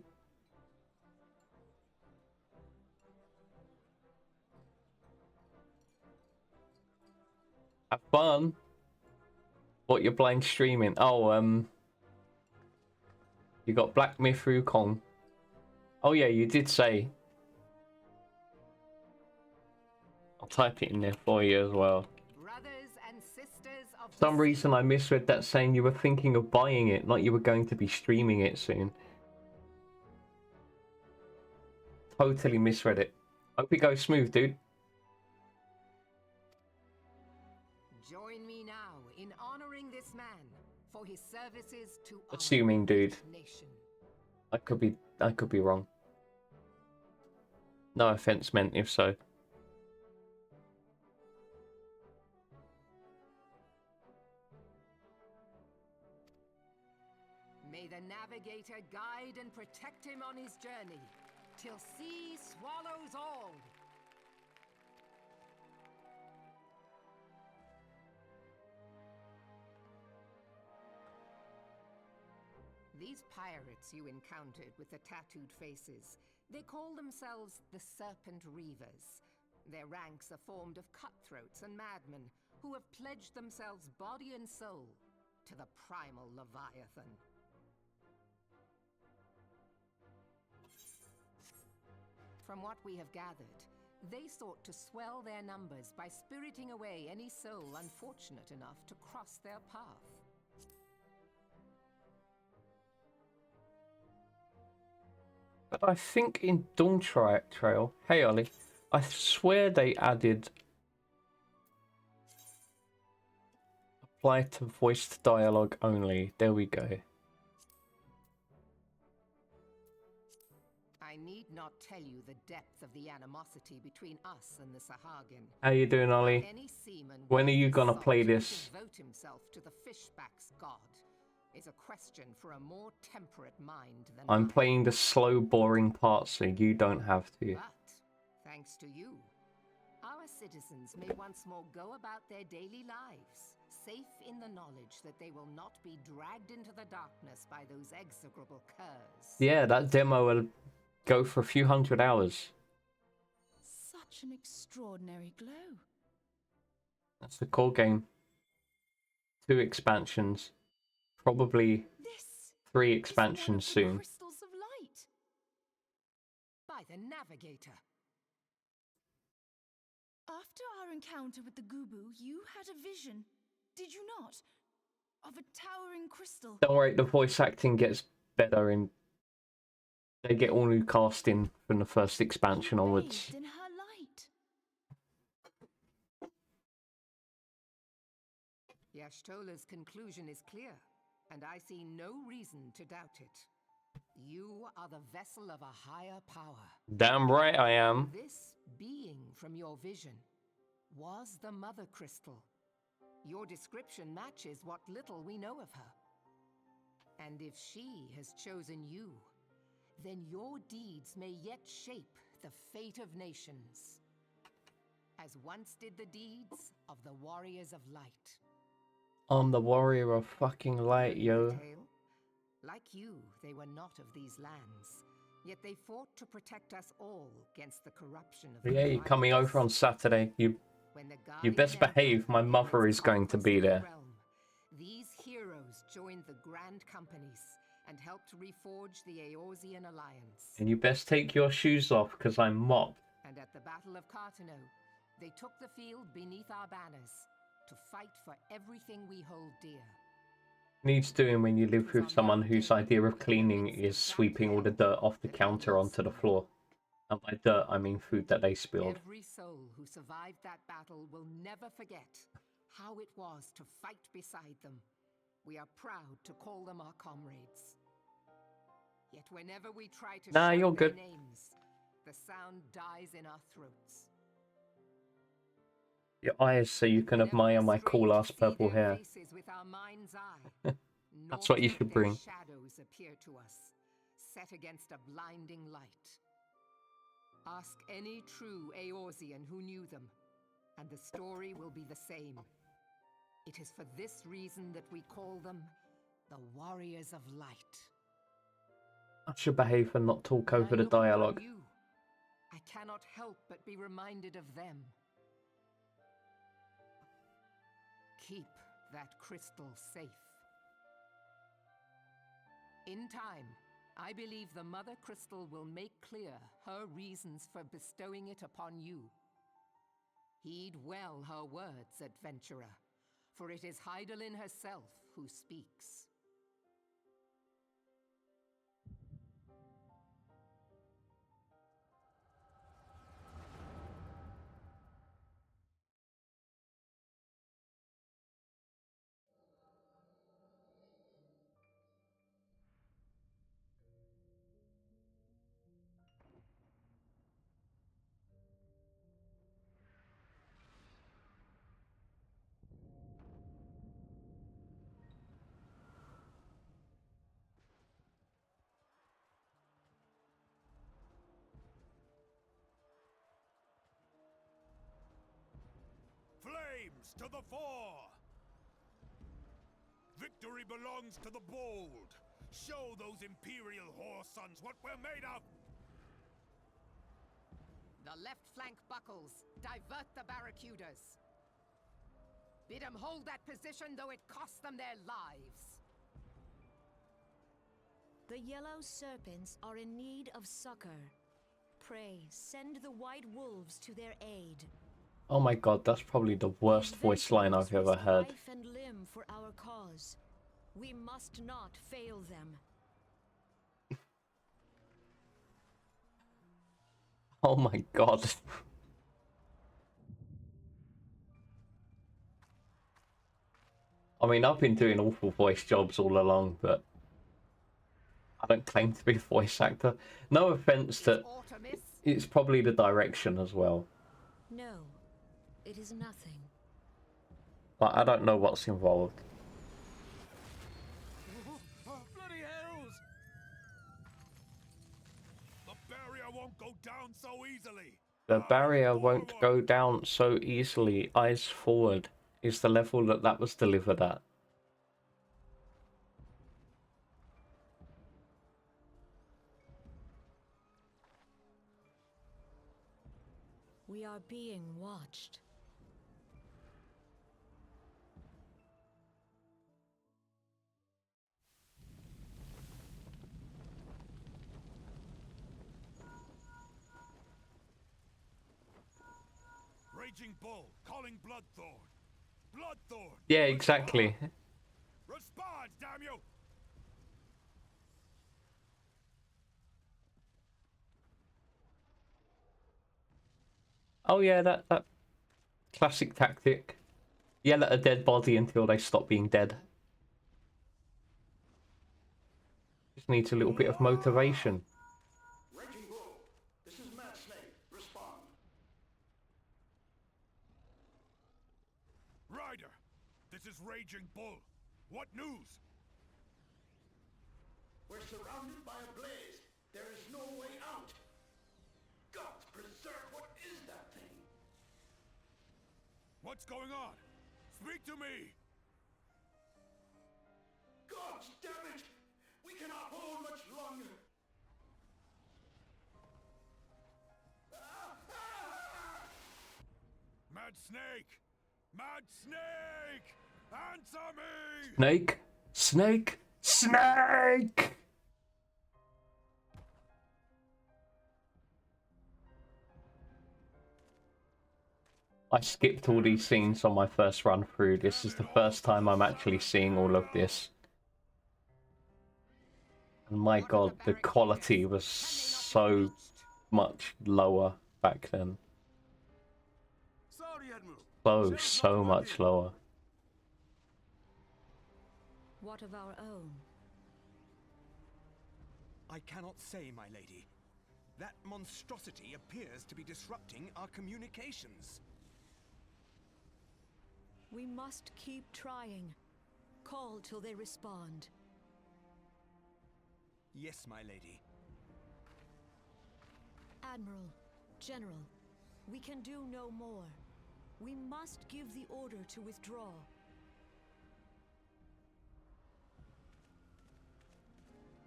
Have fun. What you're blind streaming? Oh, you got Black Myth Wukong. Oh yeah, you did say. I'll type it in there for you as well. Brothers and sisters of For some reason I misread that saying you were thinking of buying it, like you were going to be streaming it soon. Totally misread it. Hope it goes smooth, dude. Join me now in honoring this man for his services to Assuming, dude. nation. I could be wrong. No offense meant if so. May the navigator guide and protect him on his journey, till sea swallows all. These pirates you encountered with the tattooed faces, they call themselves the Serpent Reavers. Their ranks are formed of cutthroats and madmen who have pledged themselves body and soul to the primal Leviathan. From what we have gathered, they sought to swell their numbers by spiriting away any soul unfortunate enough to cross their path. But I think in Dawn Trail, hey Ollie, I swear they added apply to voiced dialogue only. There we go. I need not tell you the depth of the animosity between us and the Sahagin. How you doing, Ollie? Any seaman When are worth you his gonna salt play to this? devote himself to the fishback's god is a question for a more temperate mind than I'm mine. playing the slow, boring part, so you don't have to. But, thanks to you, our citizens may once more go about their daily lives, safe in the knowledge that they will not be dragged into the darkness by those execrable curs. Yeah, that demo will go for a few hundred hours. Such an extraordinary glow. That's the core game. 2 expansions. Probably This 3 is one expansions of the soon. crystals of light. By the Navigator. After our encounter with the Gubu, you had a vision, did you not? Of a towering crystal. Don't worry, the voice acting gets better in... They get all new casting from the first expansion You onwards. bathed in her light. Yashtola's conclusion is clear, and I see no reason to doubt it. You are the vessel of a higher power. Damn right I am. This being from your vision was the Mother Crystal. Your description matches what little we know of her. And if she has chosen you, then your deeds may yet shape the fate of nations, as once did the deeds of the Warriors of Light. I'm the warrior of fucking light, yo. Tale? Like you, they were not of these lands, yet they fought to protect us all against the corruption of Yeah, the you're coming over on Alliance. Saturday. You When the You best Guardian behave, Emperor my began mother its is going to conquest be of the there. realm, these heroes joined the Grand Companies and helped reforge the Eorzean alliance. and you best take your shoes off, because I'm mopped. And at the Battle of Cartano, they took the field beneath our banners to fight for everything we hold dear. Needs doing when you live with someone whose idea of cleaning is sweeping all the dirt off the counter onto the floor. And by dirt, I mean food that they spilled. Every soul who survived that battle will never forget how it was to fight beside them. We are proud to call them our comrades. Yet whenever we try to Nah, shout you're their good. names, the sound dies in our throats. Your eyes so you can Whenever admire we my strain cool to ass see purple their hair. faces with our mind's eye, That's what you naught should but their bring. shadows appear to us, set against a blinding light. Ask any true Eorzean who knew them, and the story will be the same. It is for this reason that we call them the Warriors of Light. I should behave and not talk When over I the look upon dialogue. you, I cannot help but be reminded of them. Keep that crystal safe. In time, I believe the Mother Crystal will make clear her reasons for bestowing it upon you. Heed well her words, adventurer, for it is Hydaelyn herself who speaks. Flames to the fore! Victory belongs to the bold! Show those Imperial whore sons what we're made of! The left flank buckles. Divert the barracudas. Bid them hold that position, though it costs them their lives. The yellow serpents are in need of succor. pray, send the white wolves to their aid. Oh my god, that's probably the worst voice line I've ever heard. Life and limb for our cause. We must not fail them. Oh my god. I mean, I've been doing awful voice jobs all along, but I don't claim to be a voice actor. No offense to... It's probably the direction as well. No, it is nothing. But I don't know what's involved. Bloody hells! The barrier won't go down so easily. The barrier won't go down so easily. Eyes forward is the level that was delivered at. We are being watched. Raging Bull, calling Bloodthorn. Bloodthorn! Yeah, exactly. Respond, damn you! Oh yeah, that classic tactic. Yell at a dead body until they stop being dead. Just needs a little bit of motivation. Raging Bull, this is Mad Snake. Respond. Ryder, this is Raging Bull. What news? We're surrounded by a blaze. There is no way out. God preserve, what is that thing? What's going on? Speak to me! God damn it! We cannot hold much longer. Mad Snake! Mad Snake! Answer me! Snake! Snake! Snake! I skipped all these scenes on my first run through. This is the first time I'm actually seeing all of this. And my god, the quality was so much lower back then. Sorry, Admiral. So much lower. What of our own? I cannot say, my lady. That monstrosity appears to be disrupting our communications. We must keep trying. Call till they respond. Yes, my lady. Admiral, General, we can do no more. We must give the order to withdraw.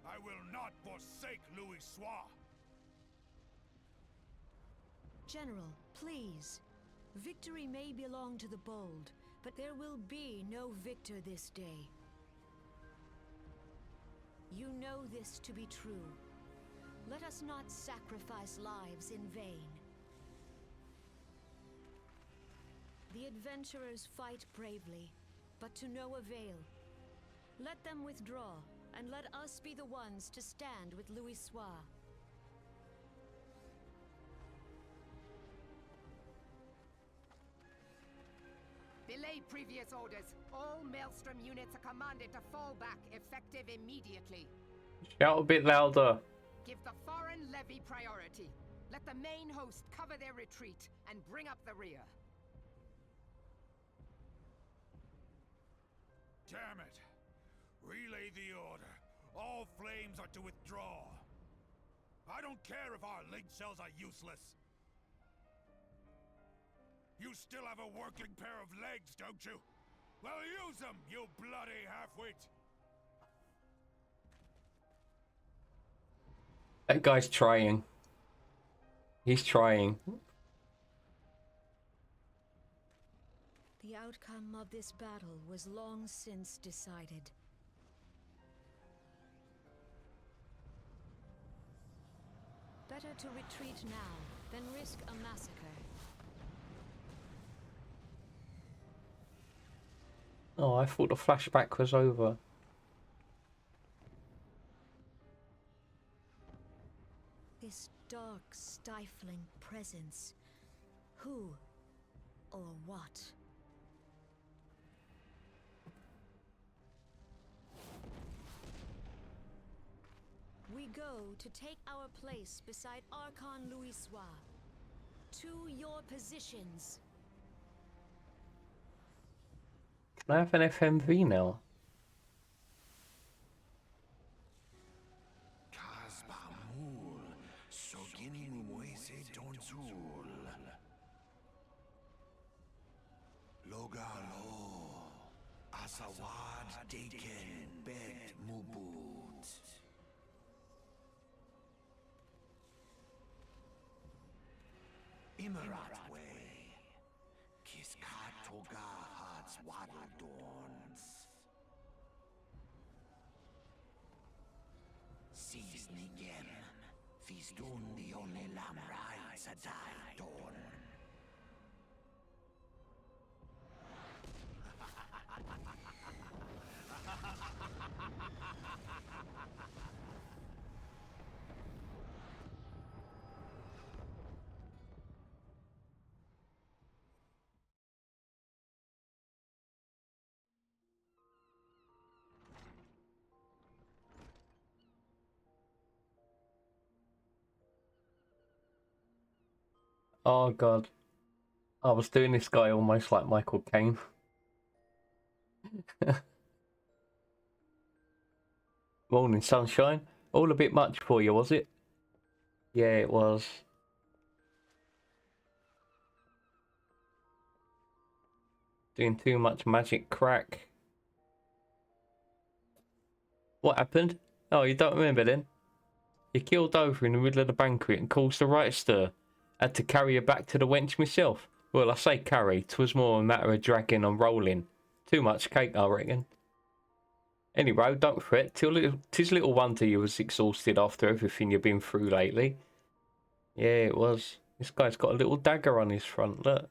I will not forsake Louis Soir. General, please. Victory may belong to the bold, but there will be no victor this day. You know this to be true. Let us not sacrifice lives in vain. The adventurers fight bravely, but to no avail. Let them withdraw, and let us be the ones to stand with Louis Soir. Belay previous orders. All Maelstrom units are commanded to fall back, effective immediately. Shout a bit louder. Give the foreign levy priority. Let the main host cover their retreat and bring up the rear. Damn it! Relay the order. All flames are to withdraw. I don't care if our link cells are useless. You still have a working pair of legs, don't you? Well, use them, you bloody half-wit! That guy's trying. He's trying. The outcome of this battle was long since decided. Better to retreat now than risk a massacre. Oh, I thought the flashback was over. This dark, stifling presence. Who or what? We go to take our place beside Archon Louisoix. To your positions. Can I have an FMV now? Kasbamul, Sogini Muese Donzul. Logalo, Asawad Deken Bet Mubut. Imarat Way, Kiskat Toga Hards Waddle Dorns. Sees Nigem, Fistun the only lamb rides a die dawn. Oh god. I was doing this guy almost like Michael Caine. Morning, sunshine. All a bit much for you, was it? Yeah, it was. Doing too much magic crack. What happened? Oh, you don't remember then? You killed over in the middle of the banquet and caused a right stir. Had to carry her back to the wench myself. Well, I say carry, 'twas more a matter of dragging and rolling. Too much cake, I reckon. Anyway, don't fret. 'Tis little wonder you was exhausted after everything you've been through lately. Yeah, it was. This guy's got a little dagger on his front, look.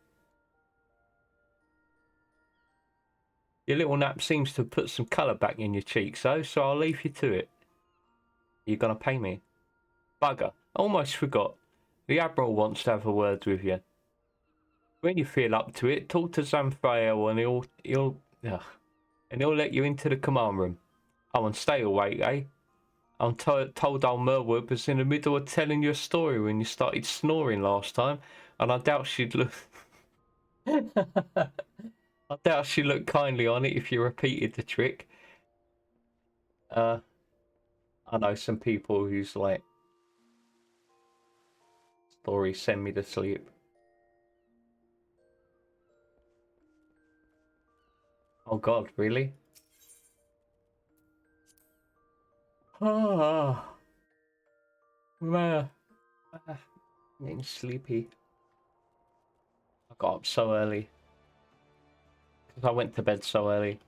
Your little nap seems to have put some colour back in your cheeks, though, so I'll leave you to it. You gonna pay me? Bugger, I almost forgot. The Admiral wants to have a word with you. When you feel up to it, talk to Zamthael and he'll let you into the command room. Oh, and stay awake, eh? I'm told old Merwood was in the middle of telling you a story when you started snoring last time, and I doubt she'd look... I doubt she'd look kindly on it if you repeated the trick. I know some people who's like... Stories send me to sleep. Oh god, really? Ah, man. I'm getting sleepy. I got up so early. Because I went to bed so early.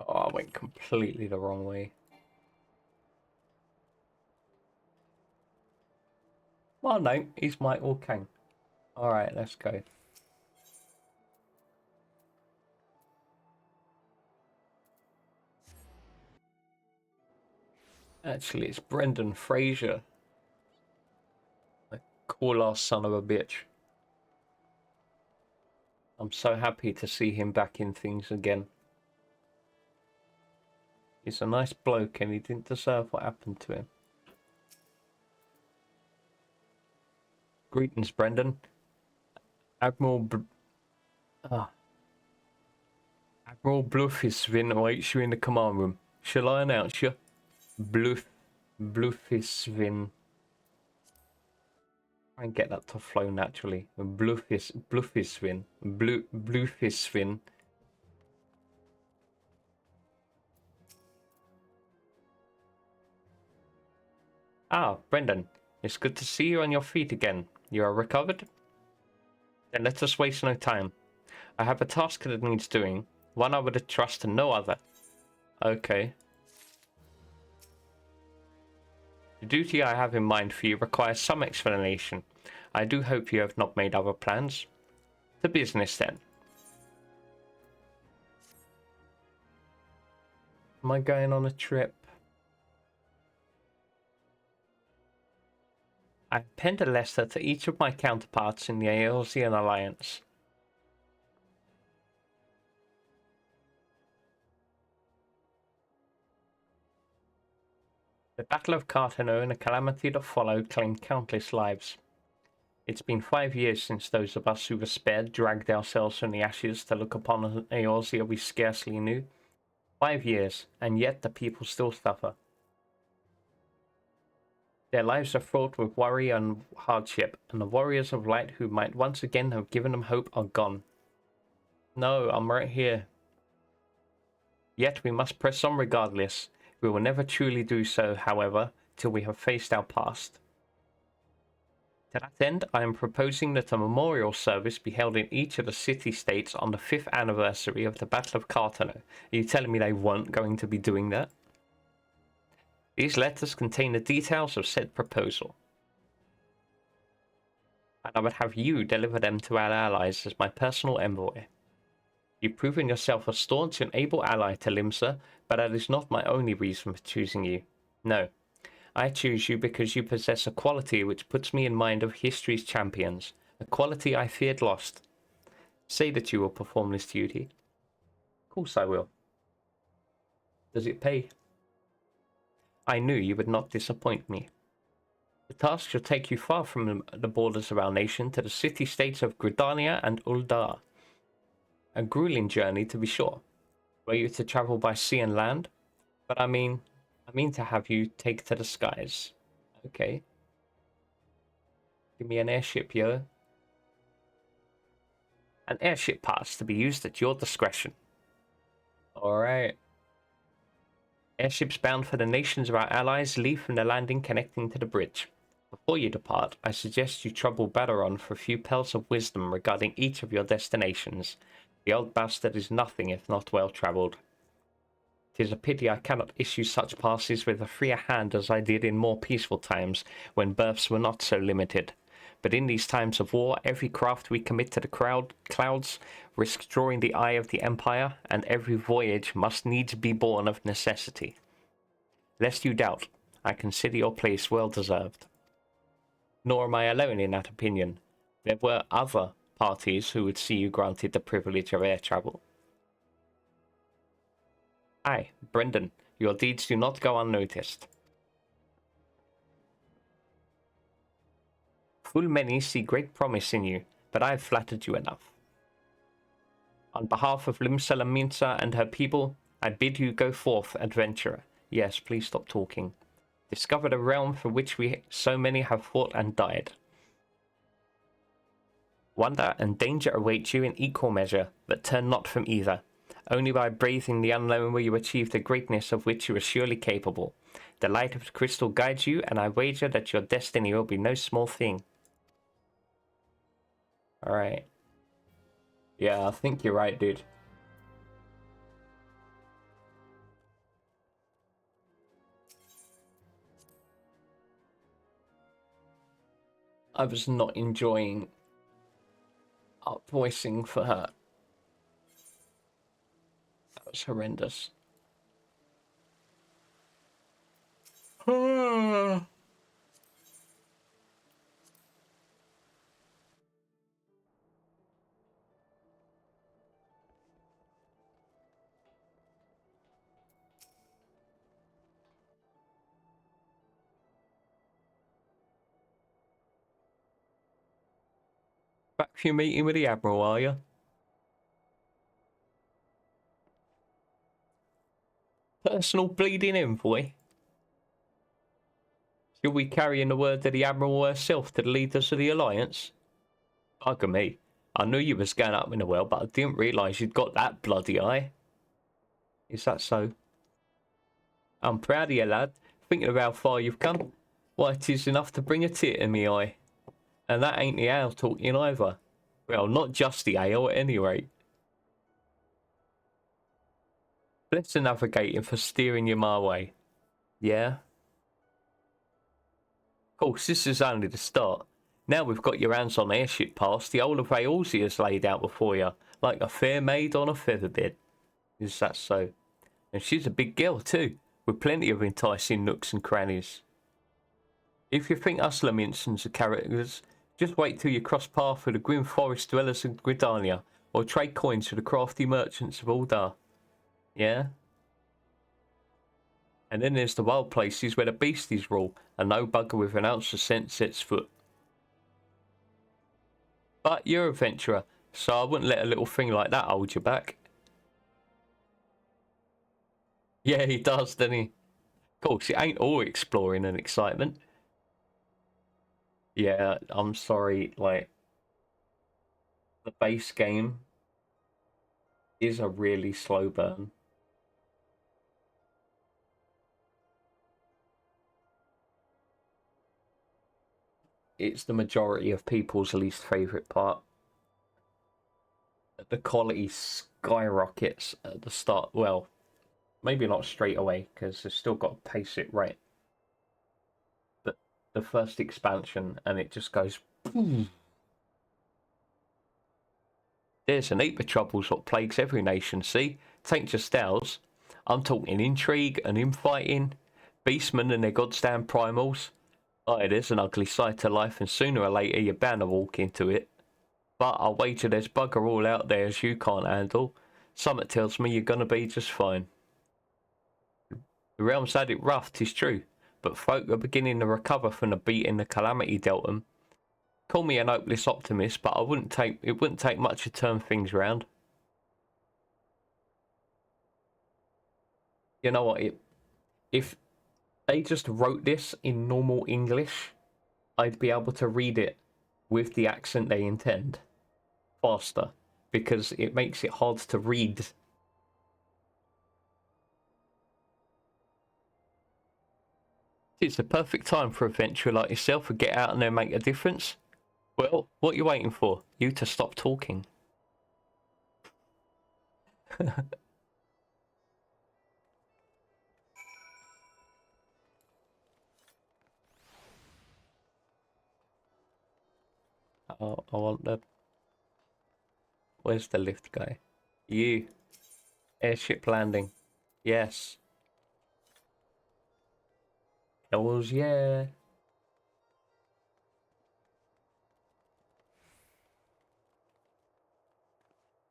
Oh, I went completely the wrong way. My name is Michael Caine. Alright, let's go. Actually, it's Brendan Fraser. A cool ass son of a bitch. I'm so happy to see him back in things again. He's a nice bloke and he didn't deserve what happened to him. Greetings, Brendan. Admiral Bluffisvin awaits you in the command room. Shall I announce you? Bluffisvin. Try and get that to flow naturally. Bluffisvin. Bluffisvin. Ah, Brendan. It's good to see you on your feet again. You are recovered? Then let us waste no time. I have a task that needs doing, one I would trust to no other. Okay. The duty I have in mind for you requires some explanation. I do hope you have not made other plans. To business then. Am I going on a trip? I penned a letter to each of my counterparts in the Eorzean Alliance. The Battle of Cartano and the calamity that followed claimed countless lives. It's been 5 years since those of us who were spared dragged ourselves from the ashes to look upon an Eorzea we scarcely knew. 5 years, and yet the people still suffer. Their lives are fraught with worry and hardship, and the warriors of light who might once again have given them hope are gone. No, I'm right here. Yet we must press on regardless. We will never truly do so, however, till we have faced our past. To that end, I am proposing that a memorial service be held in each of the city-states on the 5th anniversary of the Battle of Cartano. Are you telling me they weren't going to be doing that? These letters contain the details of said proposal. And I would have you deliver them to our allies as my personal envoy. You've proven yourself a staunch and able ally to Limsa, but that is not my only reason for choosing you. No. I choose you because you possess a quality which puts me in mind of history's champions, a quality I feared lost. Say that you will perform this duty. Of course I will. Does it pay? I knew you would not disappoint me. The task shall take you far from the borders of our nation to the city-states of Gridania and Uldar. A grueling journey, to be sure. Were you to travel by sea and land? But I mean to have you take to the skies. Okay. Give me an airship, yo. An airship pass to be used at your discretion. Alright. Airships bound for the nations of our allies leave from the landing connecting to the bridge. Before you depart, I suggest you trouble Badaron for a few pearls of wisdom regarding each of your destinations. The old bastard is nothing if not well travelled. 'Tis a pity I cannot issue such passes with a freer hand as I did in more peaceful times, when berths were not so limited. But in these times of war, every craft we commit to the clouds risks drawing the eye of the Empire, and every voyage must needs be born of necessity. Lest you doubt, I consider your place well deserved. Nor am I alone in that opinion. There were other parties who would see you granted the privilege of air travel. Aye, Brendan, your deeds do not go unnoticed. Full many see great promise in you, but I have flattered you enough. On behalf of Limsa Minsa and her people, I bid you go forth, adventurer. Yes, please stop talking. Discover the realm for which we so many have fought and died. Wonder and danger await you in equal measure, but turn not from either. Only by braving the unknown will you achieve the greatness of which you are surely capable. The light of the crystal guides you, and I wager that your destiny will be no small thing. Alright. Yeah, I think you're right, dude. I was not enjoying up voicing for her. That was horrendous. Back for your meeting with the Admiral, are you? Personal bleeding envoy? Shall we carry in the word of the Admiral herself to the leaders of the Alliance? Bugger me. I knew you was going up in the well, but I didn't realise you'd got that bloody eye. Is that so? I'm proud of you, lad. Thinking of how far you've come. Why, 'tis enough to bring a tear to me eye. And that ain't the ale talking either. Well, not just the ale at any rate. Bless the navigating for steering you my way. Yeah? Of course, this is only the start. Now we've got your hands on airship pass, the whole of Eorzea is laid out before you, like a fair maid on a feather bed. Is that so? And she's a big girl too, with plenty of enticing nooks and crannies. If you think us Laminsons are characters, just wait till you cross paths with the grim forest dwellers of Gridania, or trade coins with the crafty merchants of Aldar. Yeah? And then there's the wild places where the beasties rule, and no bugger with an ounce of sense sets foot. But you're an adventurer, so I wouldn't let a little thing like that hold you back. Yeah, he does, doesn't he? Of course, it ain't all exploring and excitement. Yeah, I'm sorry, like, the base game is a really slow burn. It's the majority of people's least favourite part. The quality skyrockets at the start. Well, maybe not straight away, because they've still got to pace it right. But the first expansion, and it just goes... Boom. There's an heap of troubles what plagues every nation, see? Tain't just ours. I'm talking intrigue and infighting, beastmen and their goddamn primals. Aye, there's an ugly side to life, and sooner or later you're bound to walk into it. But I'll wager there's bugger all out there as you can't handle. Something tells me you're gonna be just fine. The realm's had it rough, 'tis true, but folk are beginning to recover from the beating the calamity dealt them. Call me an hopeless optimist, but it wouldn't take much to turn things round. You know what? If they just wrote this in normal English, I'd be able to read it with the accent they intend faster, because it makes it hard to read. It's the perfect time for a adventurer like yourself to get out and there and make a difference. Well, what are you waiting for? You to stop talking. Oh, I want the... Where's the lift guy? You. Airship landing. Yes. Eorzea.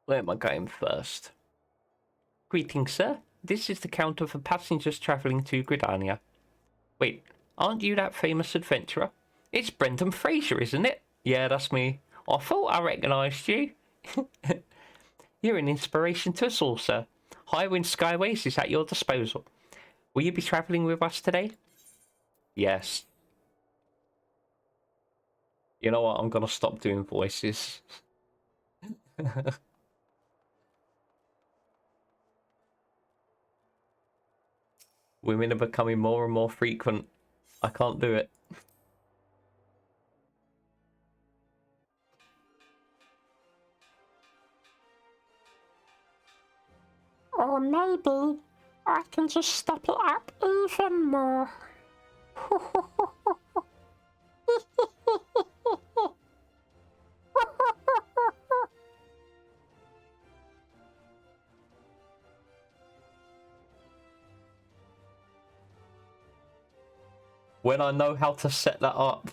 Where am I going first? Greetings, sir. This is the counter for passengers travelling to Gridania. Wait, aren't you that famous adventurer? It's Brendan Fraser, isn't it? Yeah, that's me. I thought I recognised you. You're an inspiration to us all, sir. Highwind Skyways is at your disposal. Will you be travelling with us today? Yes. You know what? I'm going to stop doing voices. Women are becoming more and more frequent. I can't do it. Or maybe I can just step it up even more. When I know how to set that up.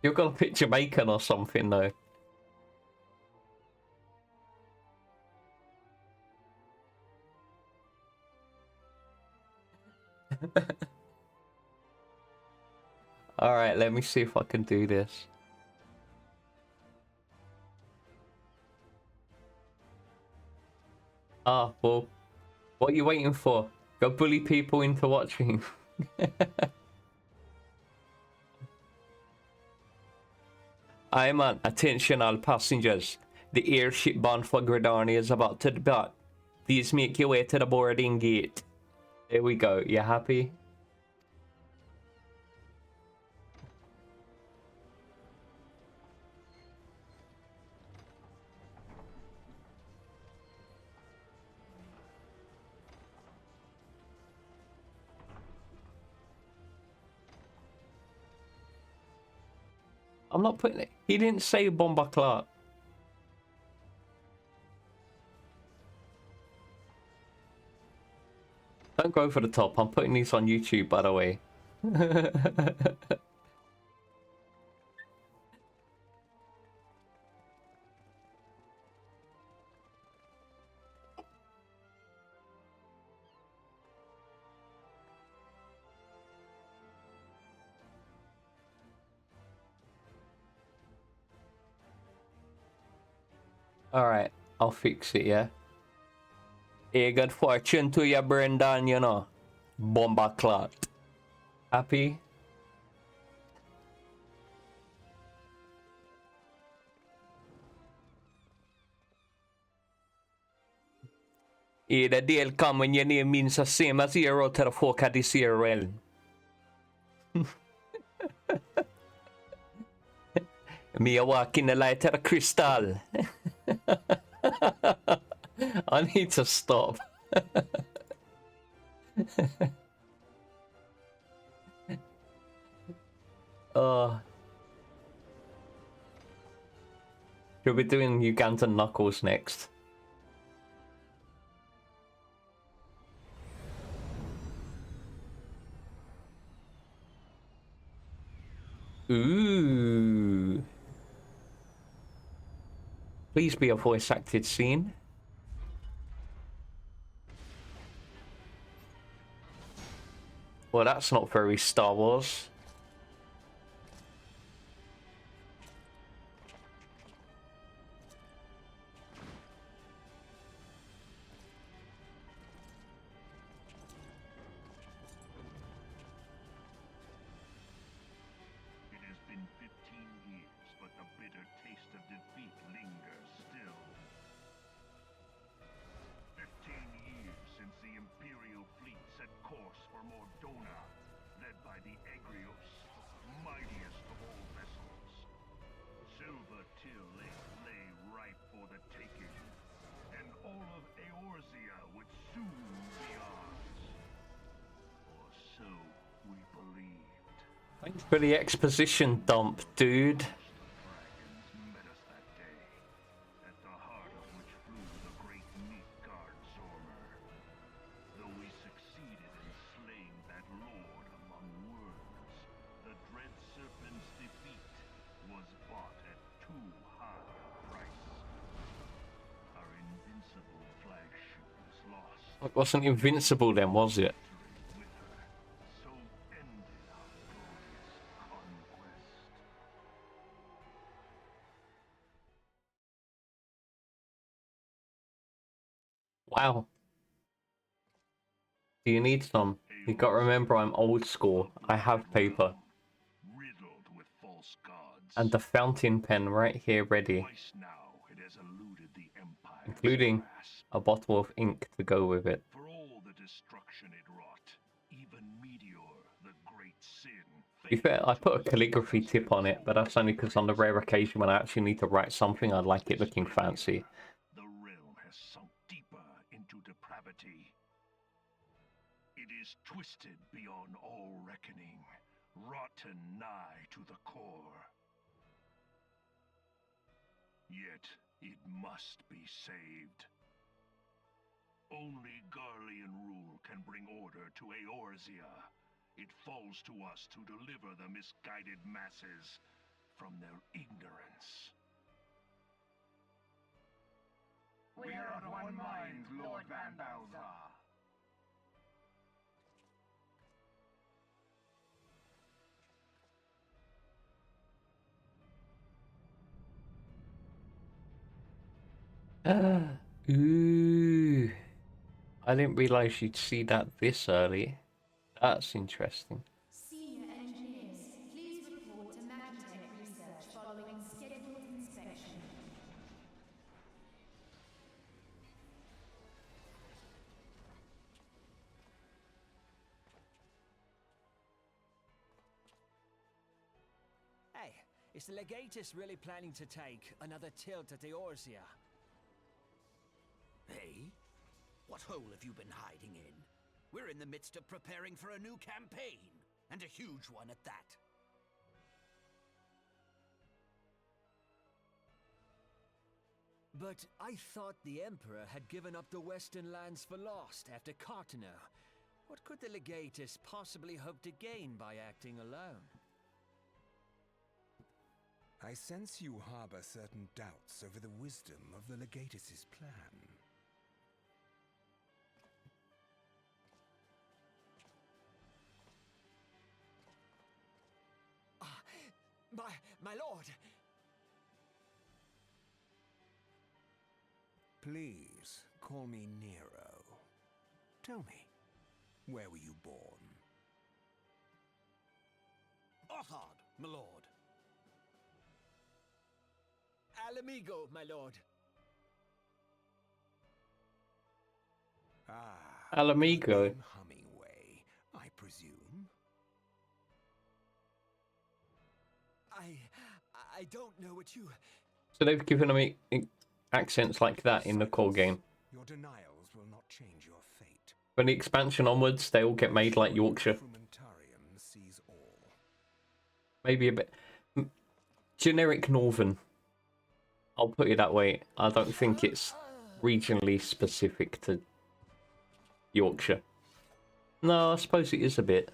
You're gonna pick Jamaican or something though. Alright, let me see if I can do this. Ah, well, what are you waiting for? Go bully people into watching. Aye man, attention all passengers. The airship bound for Gridania is about to depart. Please make your way to the boarding gate. There we go, you happy? I'm not putting it. He didn't say Bomba Clark. Don't go for the top. I'm putting these on YouTube, by the way. Alright, I'll fix it, yeah? Hey, good fortune to you, Brendan, you know. Bomba clot. Happy? Yeah, the deal come when your name means the same as hero to the folk of this here realm. Me a walk in the light of the crystal. I need to stop. Should be doing Ugandan Knuckles next. Ooh. Please be a voice acted scene. Well, that's not very Star Wars. It has been 15 years, but the bitter taste of defeat lingers still. 15 years since the Imperial fleet set course for Mordona, led by the Egrios, mightiest of all vessels. Silver Till lay ripe for the taking, and all of Eorzea would soon be ours. Or so we believed. Thanks for the exposition dump, dude. Dragons met us that day, at the heart of which flew the great Midgard Zormer. Though we succeeded in slaying that lord among worms, the dread serpent's defeat was bought at too high a price. Our invincible flagship was lost. It wasn't invincible then, was it? With her, so ended our glorious conquest. Wow. Do you need some? You gotta remember I'm old school. I have paper. Riddled with false gods. And the fountain pen right here ready. Twice now it has eluded the Empire's Including grasp. a bottle of ink to go with it. For all the destruction it wrought, even Meteor, the great sin, To be fair, I put a calligraphy tip on it, but that's only because on the rare occasion when I actually need to write something, I like it looking fancy. The realm has sunk deeper into depravity. It is twisted beyond all reckoning, rotten nigh to the core. Yet it must be saved. Only Garlean rule can bring order to Eorzea. It falls to us to deliver the misguided masses from their ignorance. We are of one mind, Lord Van Balthar. Ooh. I didn't realize you'd see that this early. That's interesting. Senior engineers, please report to Magitech research following scheduled inspection. Hey, is the Legatus really planning to take another tilt at Eorzea? Hey? What hole have you been hiding in? We're in the midst of preparing for a new campaign, and a huge one at that. But I thought the Emperor had given up the Western lands for lost after Cartano. What could the Legatus possibly hope to gain by acting alone? I sense you harbor certain doubts over the wisdom of the Legatus's plan. My lord! Please, call me Nero. Tell me, where were you born? Othard, my lord. Alamigo, my lord. Ah, Alamigo. Hummingway, I presume. I don't know what you... So they've given them accents like that in the core game. Your denials will not change your fate. From the expansion onwards, they all get made like Yorkshire. Frumentarium sees all. Maybe a bit generic Northern. I'll put it that way. I don't think it's regionally specific to Yorkshire. No, I suppose it is a bit.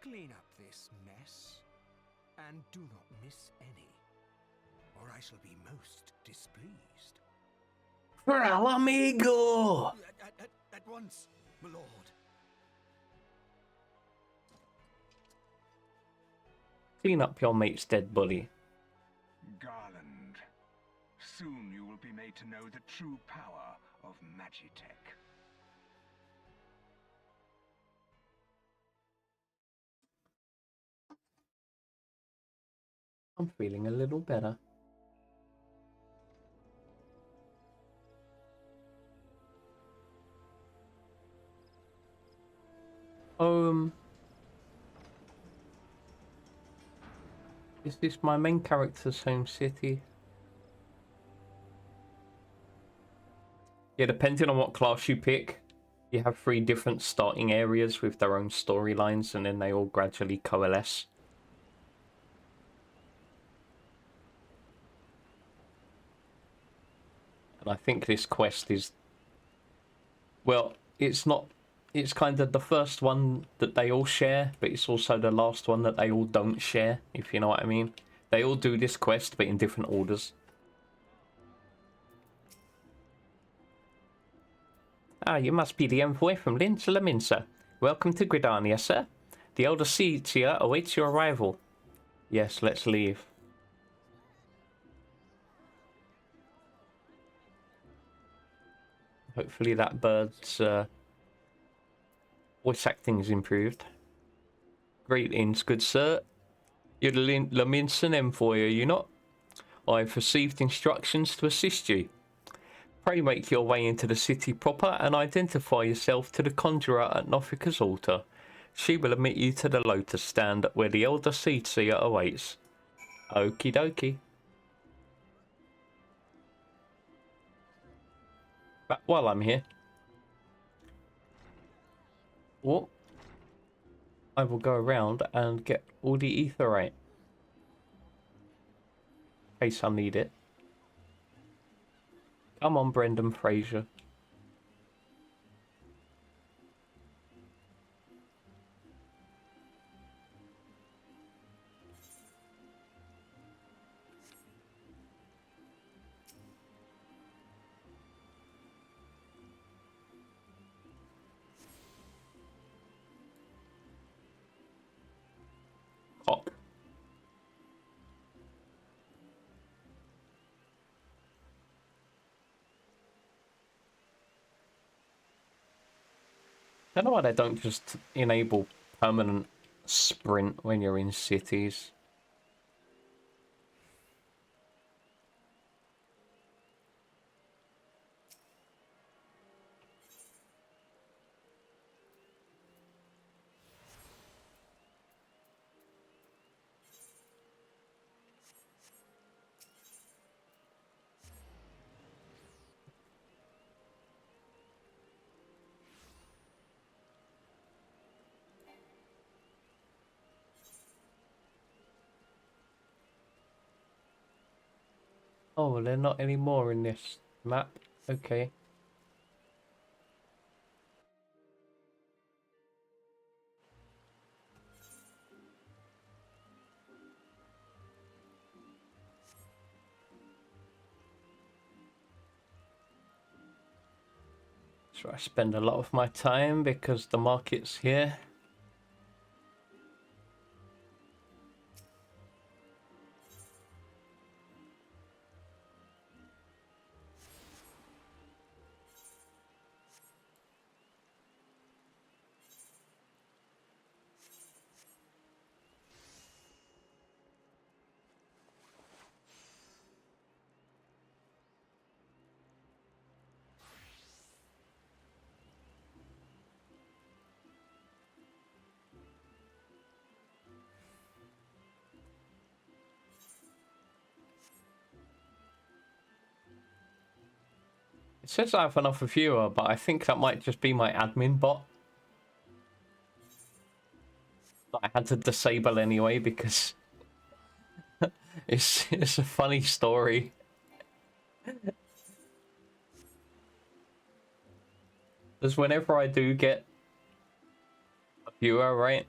Clean up this mess, and do not miss any, or I shall be most displeased. For el amigo! At once, my lord. Clean up your mate's dead body. Garland, soon you will be made to know the true power of Magitech. I'm feeling a little better. Is this my main character's home city? Yeah, depending on what class you pick, you have 3 different starting areas with their own storylines, and then they all gradually coalesce. And I think this quest is... well, it's not... it's kind of the first one that they all share, but it's also the last one that they all don't share, if you know what I mean. They all do this quest, but in different orders. Ah, you must be the envoy from Laminsa. Welcome to Gridania, sir. The Elder Eorzea awaits your arrival. Yes, let's leave. Hopefully that bird's voice acting is improved. Greetings, good sir. You're the Laminsan envoy, are you not? I've received instructions to assist you. Pray make your way into the city proper and identify yourself to the conjurer at Nothika's altar. She will admit you to the lotus stand where the Elder Eorzea awaits. Okie dokie. But while I'm here, well, I will go around and get all the etherite. In case I need it. Come on, Brendan Fraser. Cock. I don't know why they don't just enable permanent sprint when you're in cities. Oh, they're not anymore in this map. Okay. So I spend a lot of my time because the market's here. It says I have enough viewer, but I think that might just be my admin bot. I had to disable anyway because it's a funny story. Because whenever I do get a viewer, right,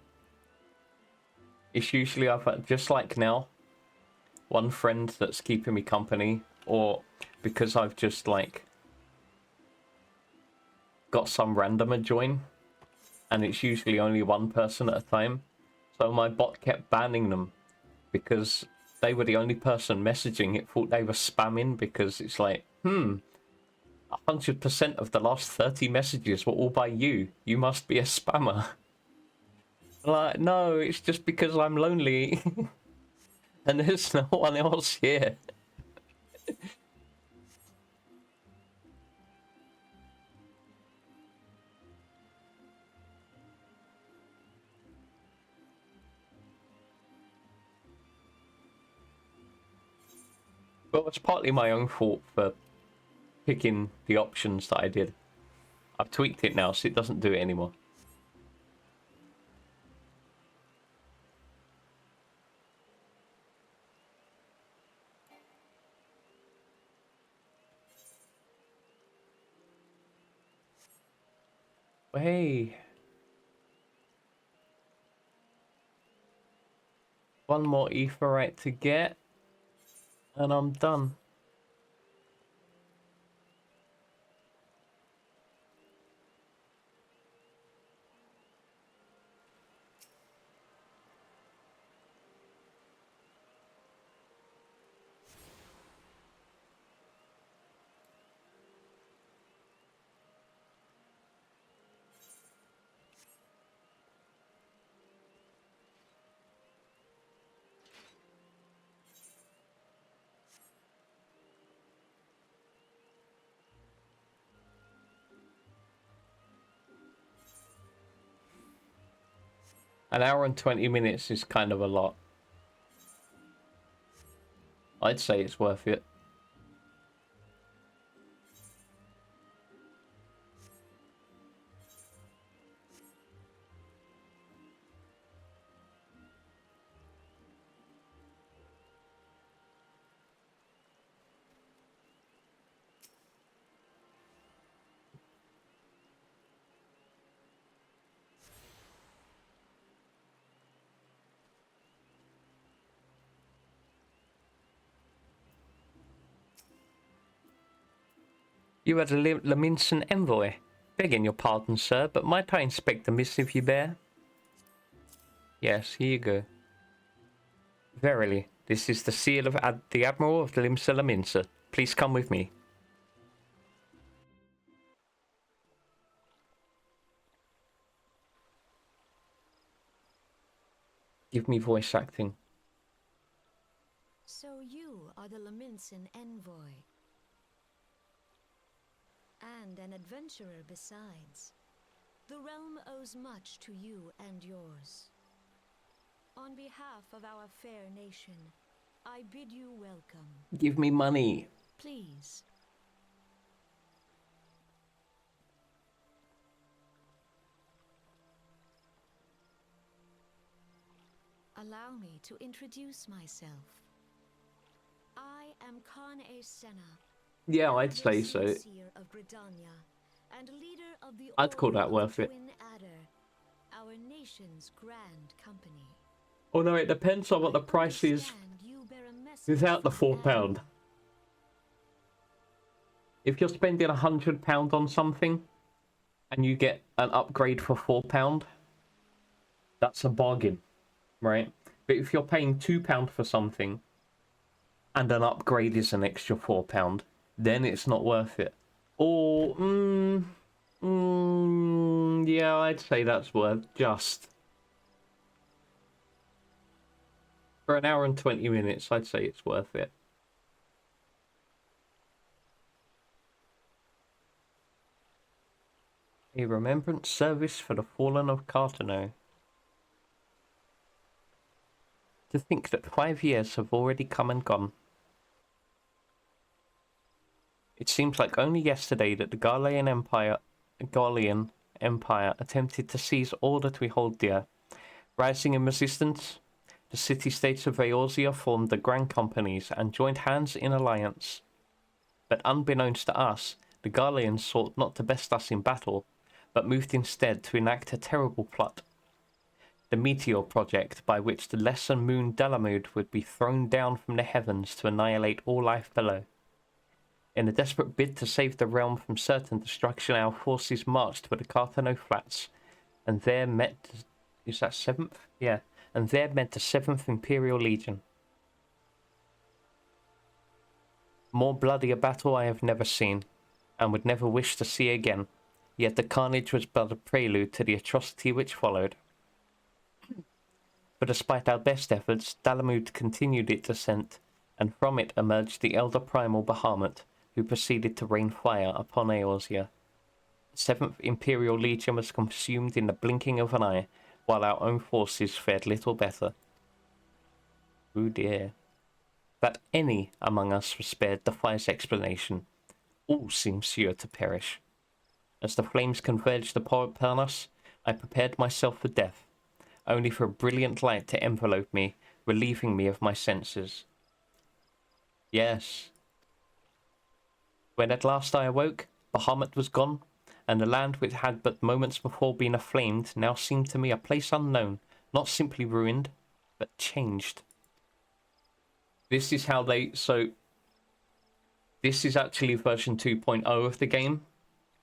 it's usually I've just like now, one friend that's keeping me company, or because I've just like got some randomer join, and it's usually only one person at a time. So my bot kept banning them because they were the only person messaging. It thought they were spamming because it's like, 100% of the last 30 messages were all by you. You must be a spammer. Like, no, it's just because I'm lonely and there's no one else here. Well, it's partly my own fault for picking the options that I did. I've tweaked it now, so it doesn't do it anymore. Hey. One more aetheryte to get, and I'm done. An hour and 20 minutes is kind of a lot. I'd say it's worth it. You are the Laminson envoy. Begging your pardon, sir, but might I inspect the missive you bear? Yes, here you go. Verily, this is the seal of the Admiral of the Limsa Laminsa. Please come with me. Give me voice acting. So you are the Laminson envoy. And an adventurer besides. The realm owes much to you and yours. On behalf of our fair nation, I bid you welcome. Give me money. Please. Allow me to introduce myself. I am Khan A. Senna. Yeah, I'd Elder say so. Seer of Gridania, and leader of the I'd call Order that of worth the it. Twin Adder, our nation's grand company. Although it depends on what the I price is understand you bear a message without the from £4. Admiral. If you're spending £100 on something and you get an upgrade for £4, that's a bargain, right? But if you're paying £2 for something and an upgrade is an extra £4, then it's not worth it. Or, yeah, I'd say that's worth just. For an hour and 20 minutes, I'd say it's worth it. A remembrance service for the fallen of Cartano. To think that 5 years have already come and gone. It seems like only yesterday that the Garlean Empire attempted to seize all that we hold dear. Rising in resistance, the city-states of Eorzea formed the Grand Companies and joined hands in alliance. But unbeknownst to us, the Garleans sought not to best us in battle, but moved instead to enact a terrible plot. The Meteor Project, by which the lesser moon Dalamud would be thrown down from the heavens to annihilate all life below. In a desperate bid to save the realm from certain destruction, our forces marched for the Cartano Flats, and there met... is that 7th? Yeah. And there met the 7th Imperial Legion. More bloody a battle I have never seen, and would never wish to see again, yet the carnage was but a prelude to the atrocity which followed. But despite our best efforts, Dalamud continued its ascent, and from it emerged the elder primal Bahamut, who proceeded to rain fire upon Eorzea. The 7th Imperial Legion was consumed in the blinking of an eye, while our own forces fared little better. Oh dear. That any among us was spared defies explanation. All seemed sure to perish. As the flames converged upon us, I prepared myself for death, only for a brilliant light to envelope me, relieving me of my senses. Yes. When at last I awoke, Bahamut was gone, and the land which had but moments before been aflamed now seemed to me a place unknown, not simply ruined, but changed. This is how they... So, this is actually version 2.0 of the game.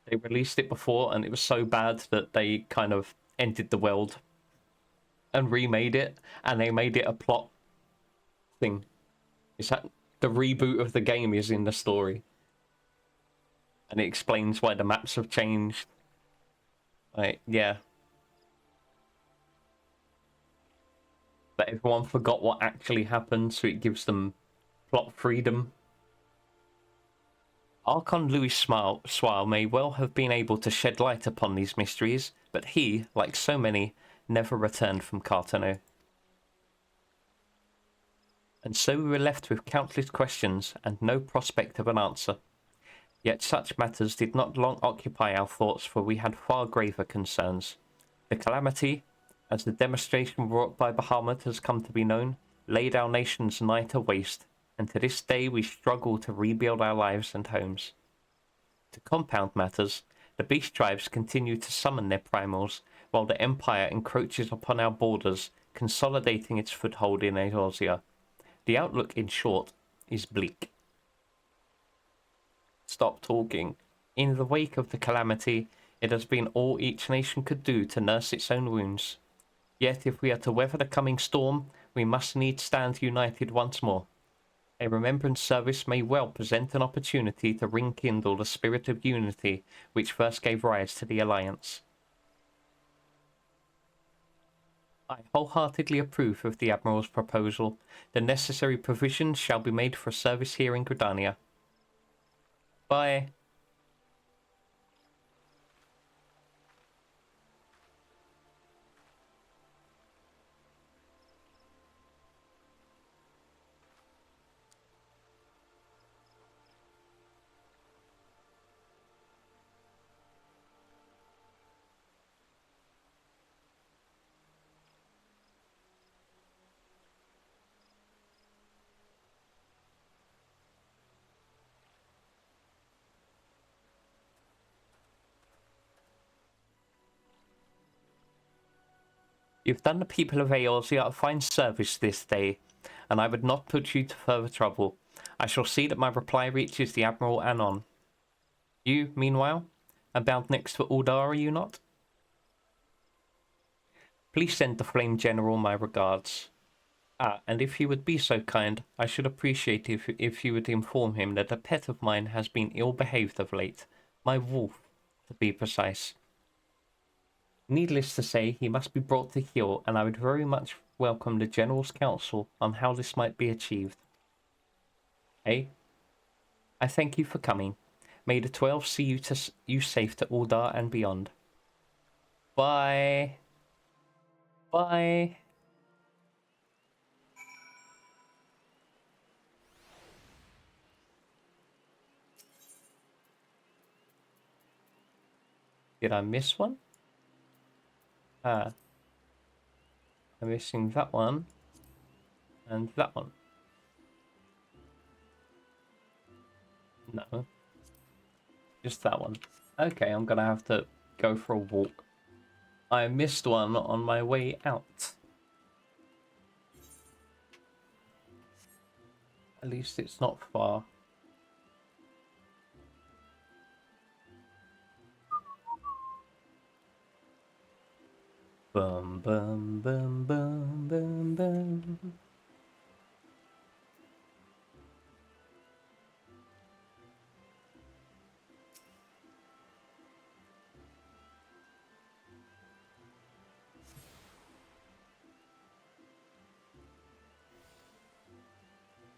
They released it before, and it was so bad that they kind of ended the world and remade it, and they made it a plot thing. Is that the reboot of the game is in the story, and it explains why the maps have changed. Like, yeah. But everyone forgot what actually happened, so it gives them plot freedom. Archon Louis Swile may well have been able to shed light upon these mysteries, but he, like so many, never returned from Cartano. And so we were left with countless questions and no prospect of an answer. Yet such matters did not long occupy our thoughts, for we had far graver concerns. The calamity, as the demonstration wrought by Bahamut has come to be known, laid our nations nigh to waste, and to this day we struggle to rebuild our lives and homes. To compound matters, the beast tribes continue to summon their primals, while the Empire encroaches upon our borders, consolidating its foothold in Eorzea. The outlook, in short, is bleak. Stop talking. In the wake of the calamity, it has been all each nation could do to nurse its own wounds. Yet if we are to weather the coming storm, we must needs stand united once more. A remembrance service may well present an opportunity to rekindle the spirit of unity which first gave rise to the Alliance. I wholeheartedly approve of the Admiral's proposal. The necessary provisions shall be made for service here in Gridania. Bye. You've done the people of Eorzea a fine service this day, and I would not put you to further trouble. I shall see that my reply reaches the Admiral anon. You, meanwhile, are bound next to Uldar, are you not? Please send the Flame General my regards. Ah, and if you would be so kind, I should appreciate if you would inform him that a pet of mine has been ill-behaved of late. My wolf, to be precise. Needless to say, he must be brought to heel, and I would very much welcome the General's counsel on how this might be achieved. Hey, I thank you for coming. May the 12 see you safe to Uldar and beyond. Bye. Bye. Did I miss one? I'm missing that one and that one. No, just that one. Okay, I'm gonna have to go for a walk. I missed one on my way out. At least it's not far. Bum bum bum bum bum bum.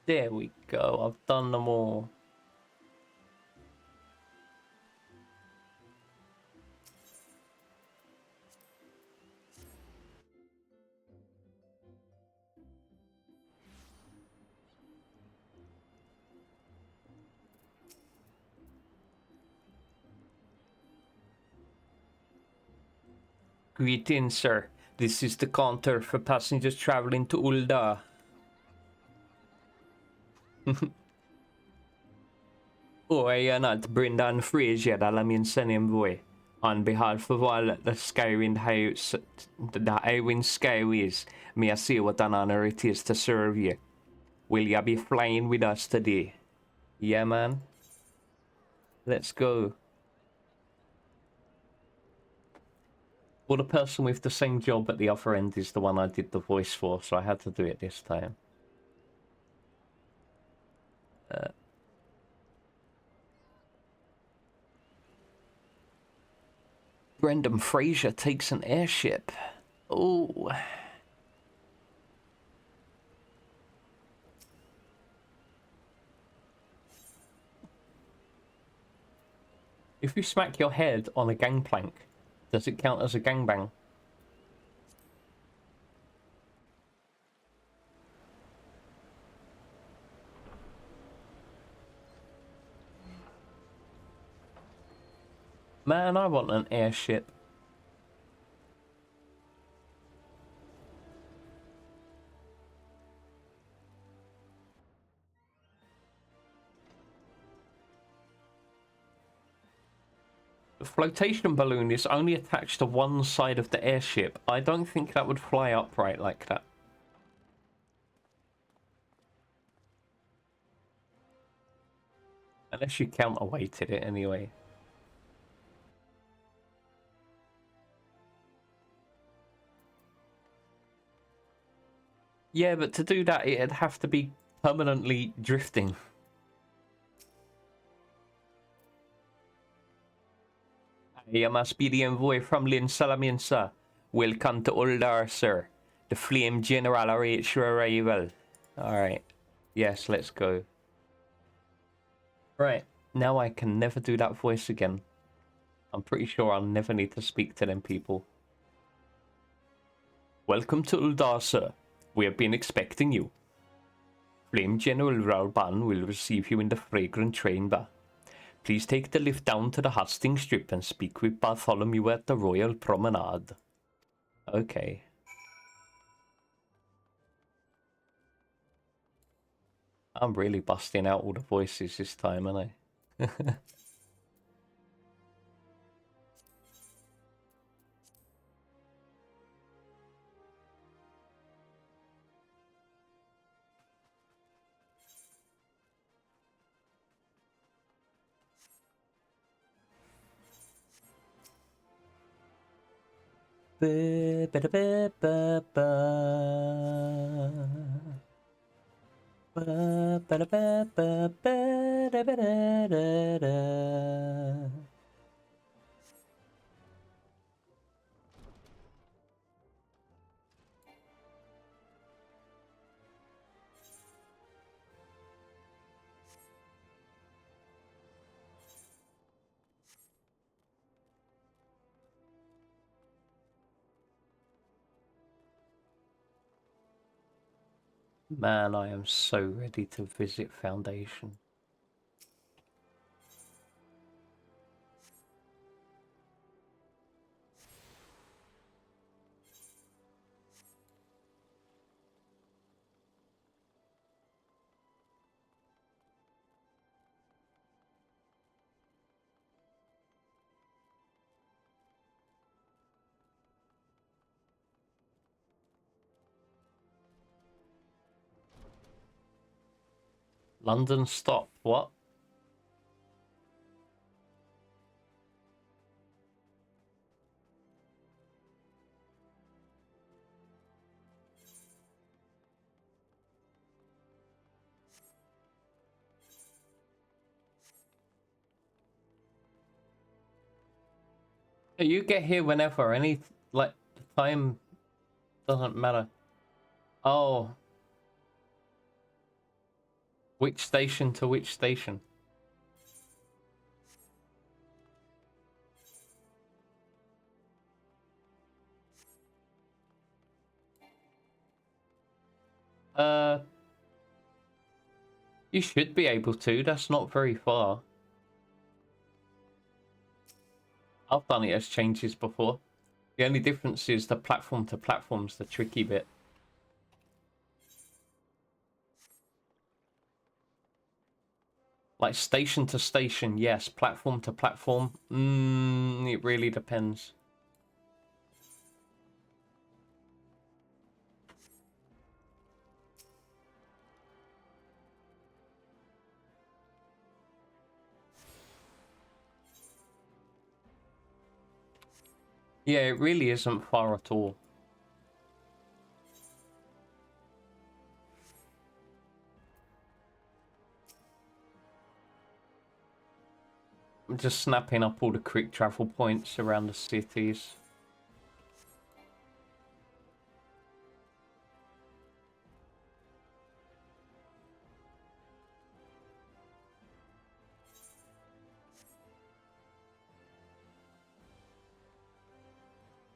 There we go, I've done them all. Greetings, sir. This is the counter for passengers traveling to Uldar. I am not Brendan Fraser, Alamin Envoy. On behalf of all the Skywind Skyways, may I say what an honor it is to serve you. Will you be flying with us today? Yeah, man. Let's go. Well, the person with the same job at the other end is the one I did the voice for, so I had to do it this time. Brendan Fraser takes an airship. Oh. If you smack your head on a gangplank, does it count as a gangbang? Man, I want an airship. The flotation balloon is only attached to one side of the airship. I don't think that would fly upright like that. Unless you counterweighted it anyway. Yeah, but to do that, it'd have to be permanently drifting. I must be the envoy from Lin Salaminsa. Welcome to Uldar, sir. The Flame General awaits your arrival. Alright. Yes, let's go. Right. Now I can never do that voice again. I'm pretty sure I'll never need to speak to them people. Welcome to Uldar, sir. We have been expecting you. Flame General Reborn will receive you in the fragrant chamber. Please take the lift down to the hustings strip and speak with Bartholomew at the Royal Promenade. Okay. I'm really busting out all the voices this time, aren't I? Man, I am so ready to visit Foundation. London stop, what? You get here whenever, any, like, the time doesn't matter. Oh. Which station to which station? You should be able to, that's not very far. I've done it as changes before. The only difference is the platform to platform's the tricky bit. Like station to station, yes. Platform to platform, it really depends. Yeah, it really isn't far at all. I'm just snapping up all the quick travel points around the cities.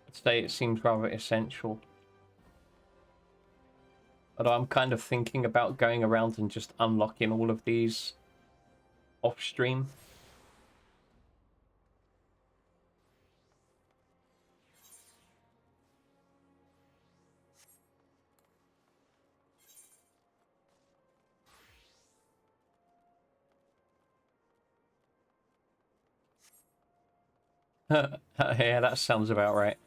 I'd say it seems rather essential. But I'm kind of thinking about going around and just unlocking all of these off stream. Yeah, that sounds about right.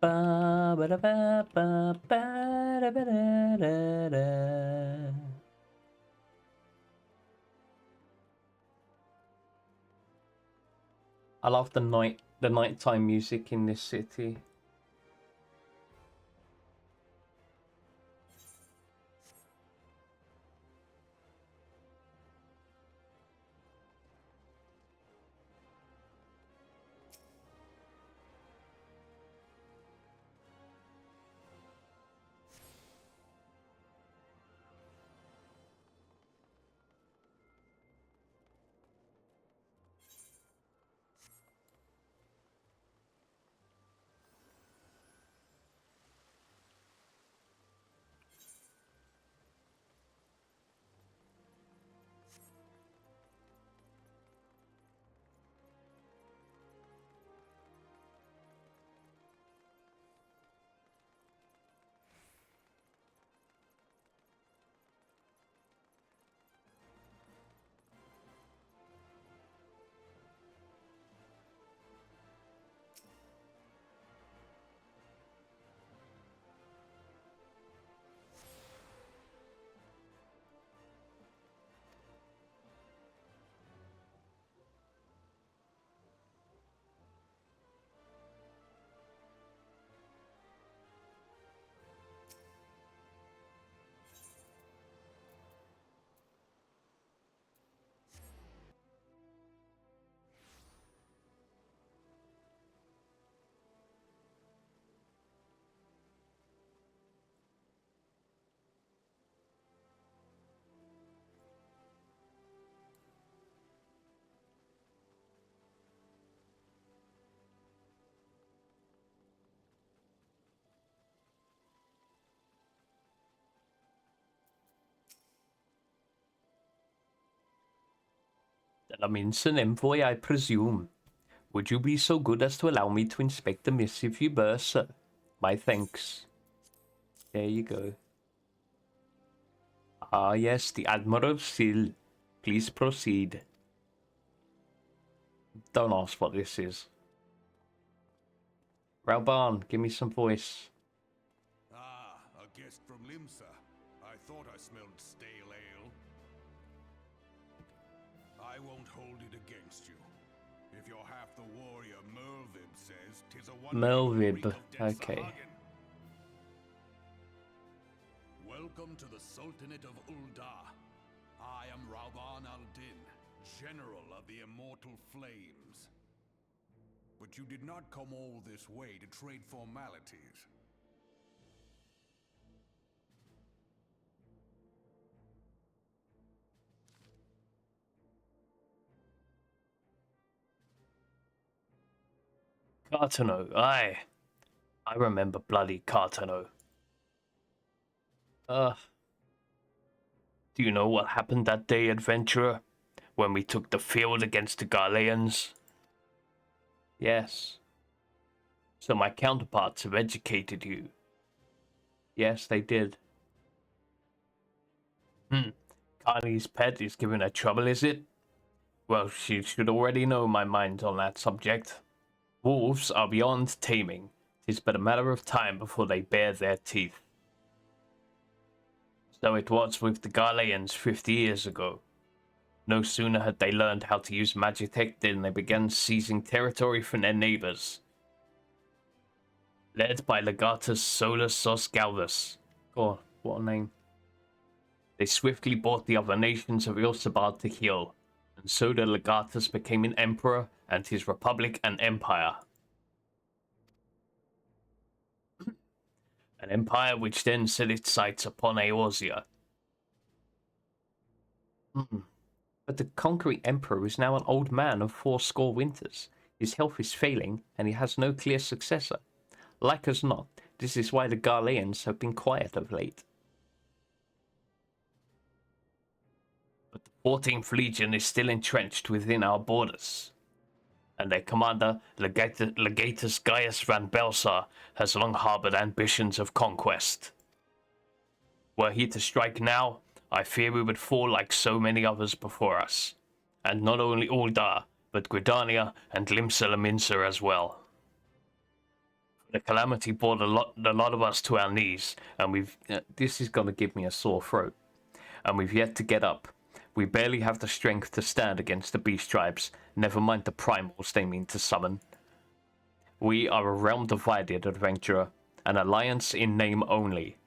Ba ba da ba ba ba da ba da da da. I love the nighttime music in this city. The Laminson envoy, I presume. Would you be so good as to allow me to inspect the missive you bear, sir? My thanks. There you go. Ah, yes, the Admiral Seal. Please proceed. Don't ask what this is. Reborn, give me some voice. Ah, a guest from Limsa. I thought I smelled stale ale. I won't hold it against you. If you're half the warrior Merlvib says, 'tis a wonder you don't reek Melvib, of Death's okay. Hagen. Welcome to the Sultanate of Ul'dah. I am Rauban al-Din, General of the Immortal Flames. But you did not come all this way to trade formalities. Cartano, aye. I remember bloody Cartano. Do you know what happened that day, adventurer? When we took the field against the Garleans? Yes. So my counterparts have educated you. Yes, they did. Connie's pet is giving her trouble, is it? Well, she should already know my mind on that subject. Wolves are beyond taming. 'Tis but a matter of time before they bare their teeth. So it was with the Garleans 50 years ago. No sooner had they learned how to use Magitech than they began seizing territory from their neighbors. Led by Legatus Solus Sos Galvus. God, what a name. They swiftly brought the other nations of Eorzea to heel, and so the Legatus became an emperor and his republic an empire. An empire which then set its sights upon Eorzea. But the conquering emperor is now an old man of 80 winters. His health is failing, and he has no clear successor. Like as not, this is why the Garleans have been quiet of late. But the 14th Legion is still entrenched within our borders, and their commander, Legatus Gaius van Belsar, has long harbored ambitions of conquest. Were he to strike now, I fear we would fall like so many others before us, and not only Ul'dah, but Gridania and Limsa as well. The calamity brought a lot of us to our knees, and we've... this is going to give me a sore throat. And we've yet to get up. We barely have the strength to stand against the beast tribes, never mind the primals they mean to summon. We are a realm divided, adventurer, an alliance in name only.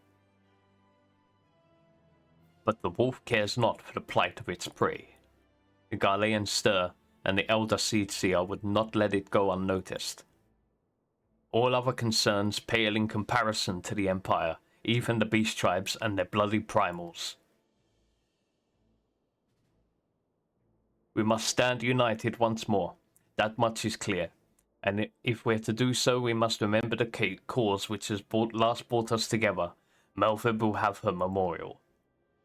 But the wolf cares not for the plight of its prey. The Garleans stir, and the Elder Seedseer would not let it go unnoticed. All other concerns pale in comparison to the Empire, even the beast tribes and their bloody primals. We must stand united once more, that much is clear, and if we're to do so, we must remember the cause which has last brought us together. Melvib will have her memorial.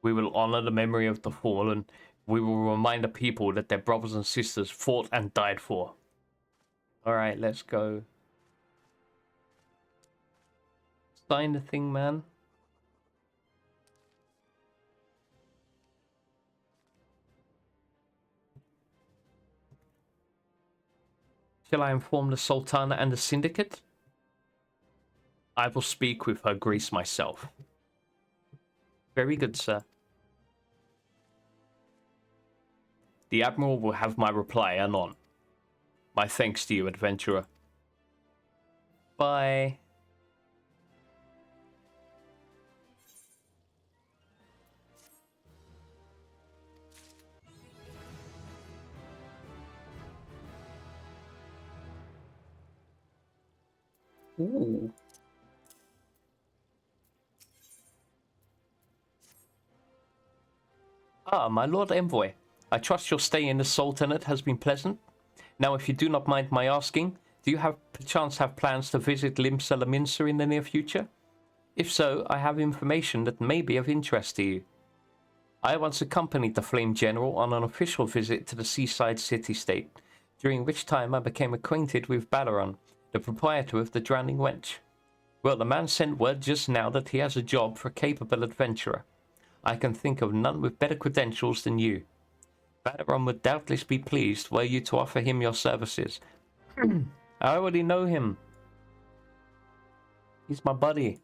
We will honor the memory of the fallen. We will remind the people that their brothers and sisters fought and died for. Alright, let's go. Sign the thing, man. Shall I inform the Sultana and the Syndicate? I will speak with her grace myself. Very good, sir. The Admiral will have my reply anon. My thanks to you, adventurer. Bye. Ooh. Ah, my Lord Envoy. I trust your stay in the Sultanate has been pleasant. Now, if you do not mind my asking, do you have perchance have plans to visit Limsa in the near future? If so, I have information that may be of interest to you. I once accompanied the Flame General on an official visit to the seaside city-state, during which time I became acquainted with Balaron, the proprietor of the Drowning Wench. Well, the man sent word just now that he has a job for a capable adventurer. I can think of none with better credentials than you. Balaron would doubtless be pleased were you to offer him your services. I already know him. He's my buddy.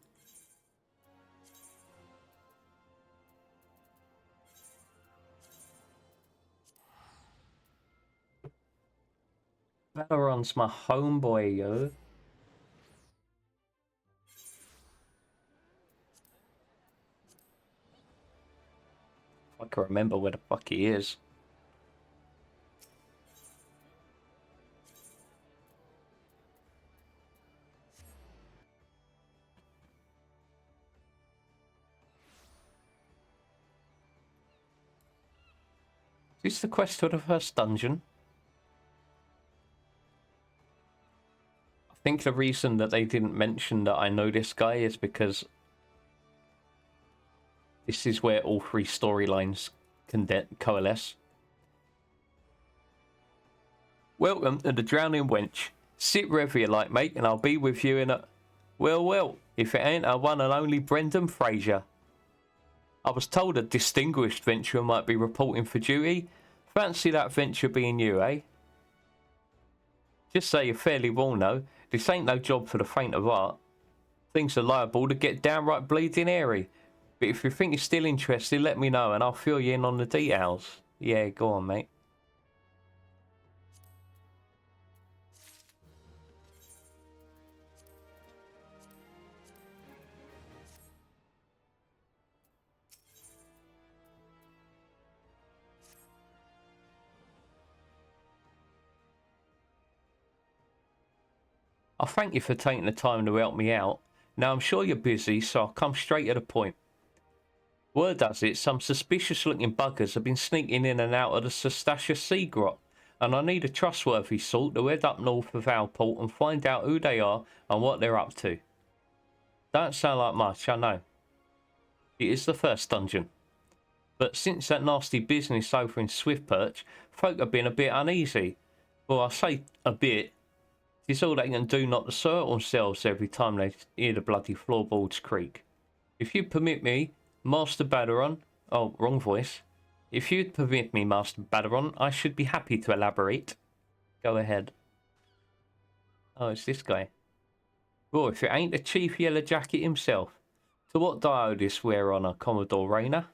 Balaron's my homeboy, yo. I can remember where the fuck he is. Is this the quest to the first dungeon? I think the reason that they didn't mention that I know this guy is because this is where all three storylines can coalesce. Welcome to the Drowning Wench. Sit wherever you like, mate, and I'll be with you in a... Well, if it ain't our one and only Brendan Fraser. I was told a distinguished venturer might be reporting for duty. Fancy that venture being you, eh? Just so you're fairly well know, this ain't no job for the faint of heart. Things are liable to get downright bleeding hairy. But if you think you're still interested, let me know and I'll fill you in on the details. Yeah, go on, mate. I thank you for taking the time to help me out. Now I'm sure you're busy, so I'll come straight to the point. Word does it, some suspicious looking buggers have been sneaking in and out of the Sestasha Sea Grot, and I need a trustworthy sort to head up north of Alport and find out who they are and what they're up to. Don't sound like much, I know. It is the first dungeon. But since that nasty business over in Swiftperch, folk have been a bit uneasy. Well, I say a bit. It's all they can do not to assert themselves every time they hear the bloody floorboards creak. If you permit me, Master Balaron... Oh, wrong voice. If you'd permit me, Master Balaron, I should be happy to elaborate. Go ahead. Oh, it's this guy. Well, if it ain't the Chief Yellow Jacket himself. To what do I owe this wear honour, Commodore Rayner?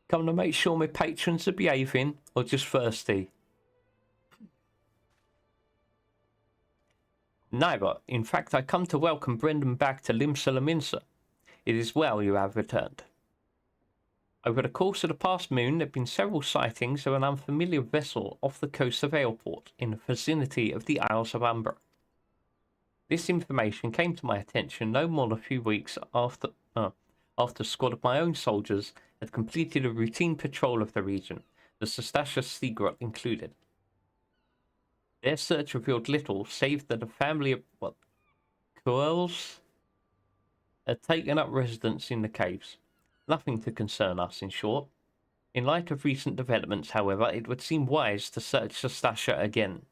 Come to make sure my patrons are behaving, or just thirsty? Neither. In fact, I come to welcome Brendan back to Limsa. It is well you have returned. Over the course of the past moon, there have been several sightings of an unfamiliar vessel off the coast of Alport, in the vicinity of the Isles of Umber. This information came to my attention no more than a few weeks after a squad of my own soldiers had completed a routine patrol of the region, the Sestasha Sea Grot included. Their search revealed little, save that a family of, Coels had taken up residence in the caves. Nothing to concern us, in short. In light of recent developments, however, it would seem wise to search Sestasha again.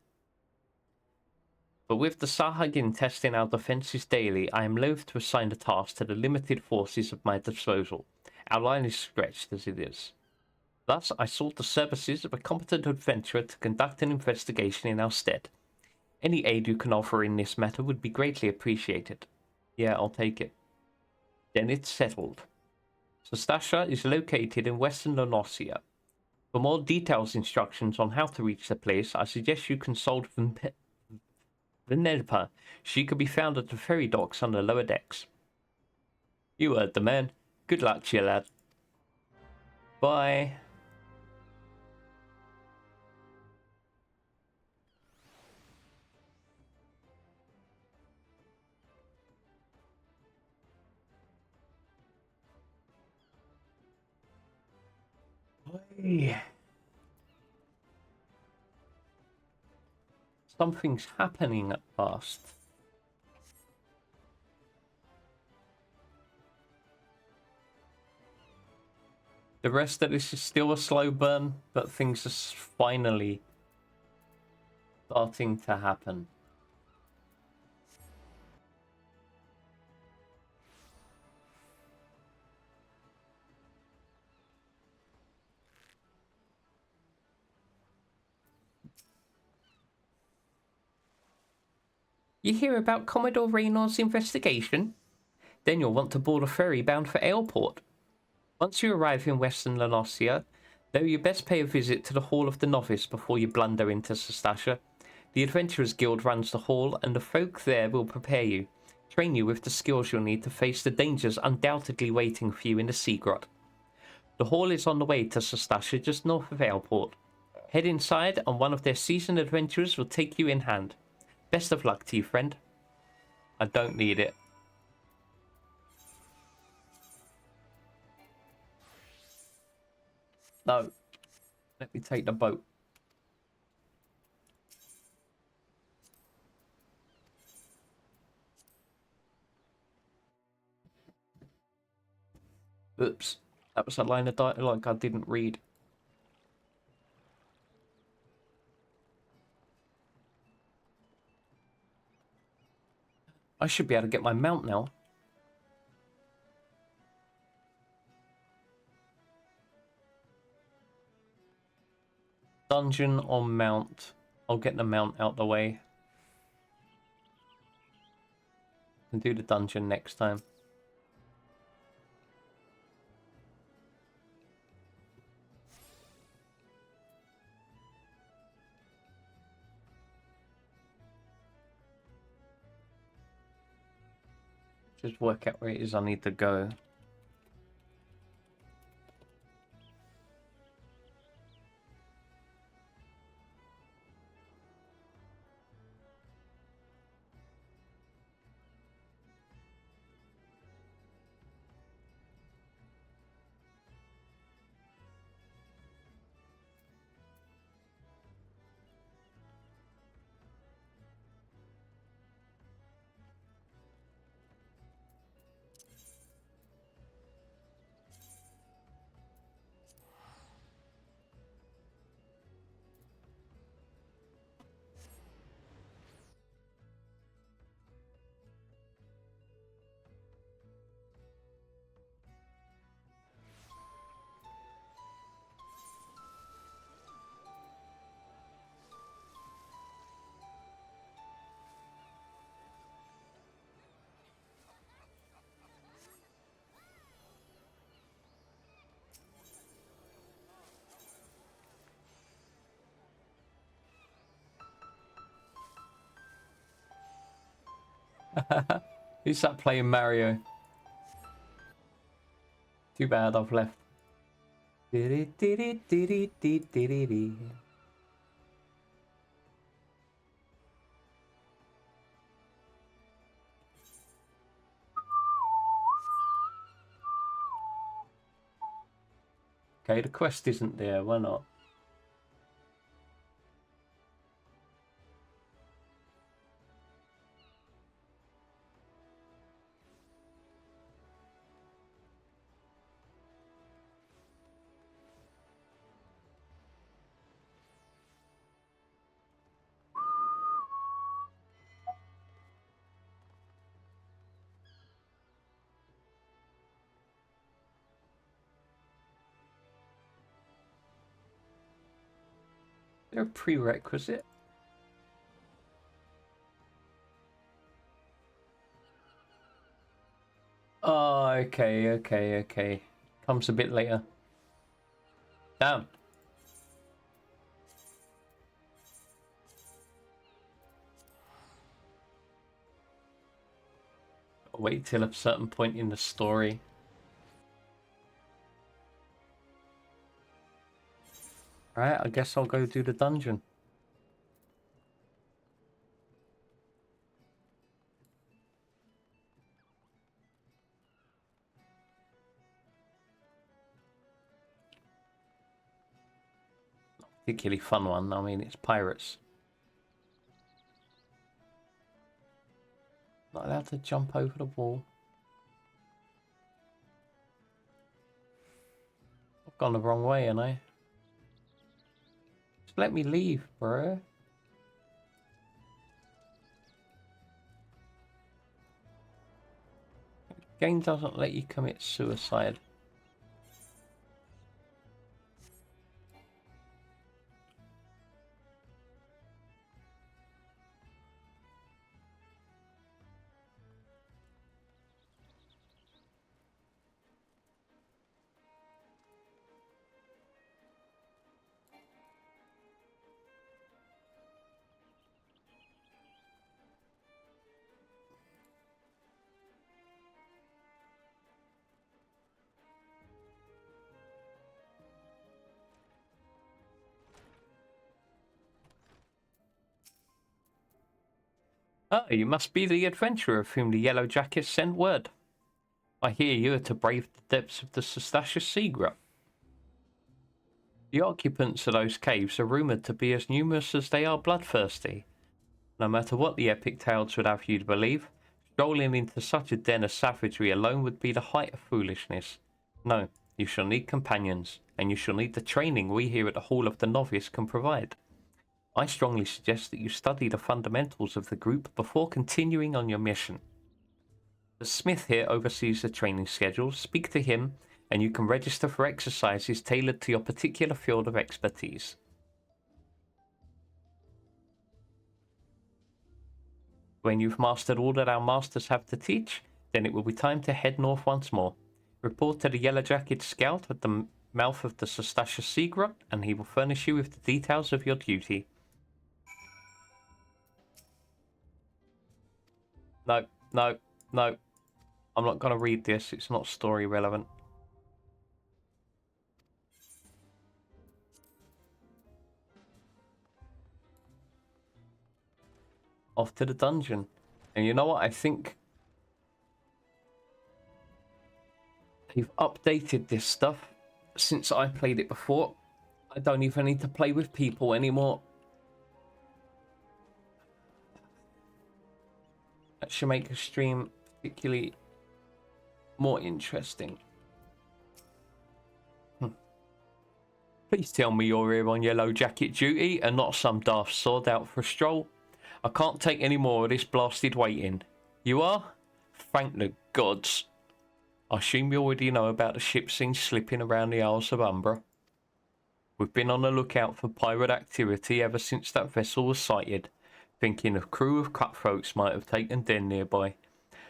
But with the Sahagin testing our defences daily, I am loath to assign the task to the limited forces at my disposal. Our line is stretched as it is. Thus, I sought the services of a competent adventurer to conduct an investigation in our stead. Any aid you can offer in this matter would be greatly appreciated. Yeah, I'll take it. Then it's settled. Sestasha is located in western Eorzea. For more detailed instructions on how to reach the place, I suggest you consult Venepa. She could be found at the ferry docks on the lower decks. You heard the man. Good luck to you, lad. Bye. Hey. Something's happening at last. The rest of this is still a slow burn, but things are finally starting to happen. You hear about Commodore Raynor's investigation? Then you'll want to board a ferry bound for Airport. Once you arrive in Western Lanosia, though you best pay a visit to the Hall of the Novice before you blunder into Sastasha. The Adventurers Guild runs the hall, and the folk there will prepare you, train you with the skills you'll need to face the dangers undoubtedly waiting for you in the Sea Grot. The hall is on the way to Sastasha, just north of Airport. Head inside, and one of their seasoned adventurers will take you in hand. Best of luck to you, friend. I don't need it. No. Let me take the boat. Oops. That was a line of dialogue I didn't read. I should be able to get my mount now. Dungeon or mount? I'll get the mount out the way. And do the dungeon next time. Just work out where it is I need to go. Who's that playing Mario? Too bad I've left. Okay, the quest isn't there. Why not? They're a prerequisite. Oh, okay. Comes a bit later. Damn. Wait till a certain point in the story. Alright, I guess I'll go do the dungeon. Particularly fun one. I mean, it's pirates. Not allowed to jump over the wall. I've Gone the wrong way, ain't I? Just let me leave, bro. Game doesn't let you commit suicide. Oh, you must be the adventurer of whom the Yellow Jackets sent word. I hear you are to brave the depths of the Cestaceous Sea Grot. The occupants of those caves are rumoured to be as numerous as they are bloodthirsty. No matter what the epic tales would have you to believe, strolling into such a den of savagery alone would be the height of foolishness. No, you shall need companions, and you shall need the training we here at the Hall of the Novice can provide. I strongly suggest that you study the fundamentals of the group before continuing on your mission. The smith here oversees the training schedule. Speak to him, and you can register for exercises tailored to your particular field of expertise. When you've mastered all that our masters have to teach, then it will be time to head north once more. Report to the Yellow Jacket Scout at the mouth of the Cestaceous Sea Grot, and he will furnish you with the details of your duty. No, no, no. I'm not going to read this. It's not story relevant. Off to the dungeon. And you know what? I think they've updated this stuff since I played it before. I don't even need to play with people anymore. That should make a stream particularly more interesting. Please tell me you're here on Yellow Jacket duty and not some daft sod out for a stroll. I can't take any more of this blasted waiting. You are? Thank the gods. I assume you already know about the ship seen slipping around the Isles of Umbra. We've been on the lookout for pirate activity ever since that vessel was sighted, thinking a crew of cutthroats might have taken den nearby.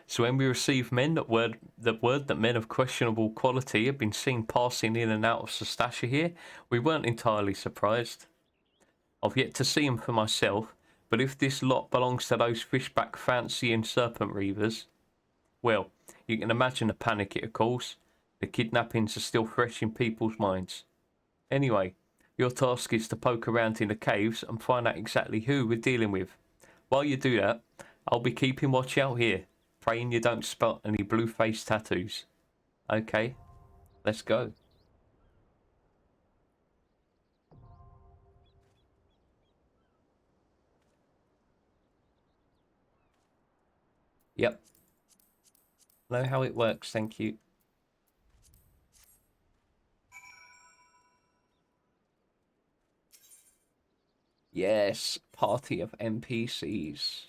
So when we received word that men of questionable quality had been seen passing in and out of Cestacia here, we weren't entirely surprised. I've yet to see them for myself, but if this lot belongs to those fishback fancying serpent reavers, well, you can imagine the panic it caused. The kidnappings are still fresh in people's minds. Anyway, your task is to poke around in the caves and find out exactly who we're dealing with. While you do that, I'll be keeping watch out here, praying you don't spot any blue-faced tattoos. Okay, let's go. Yep. Know how it works, thank you. Yes, party of NPCs.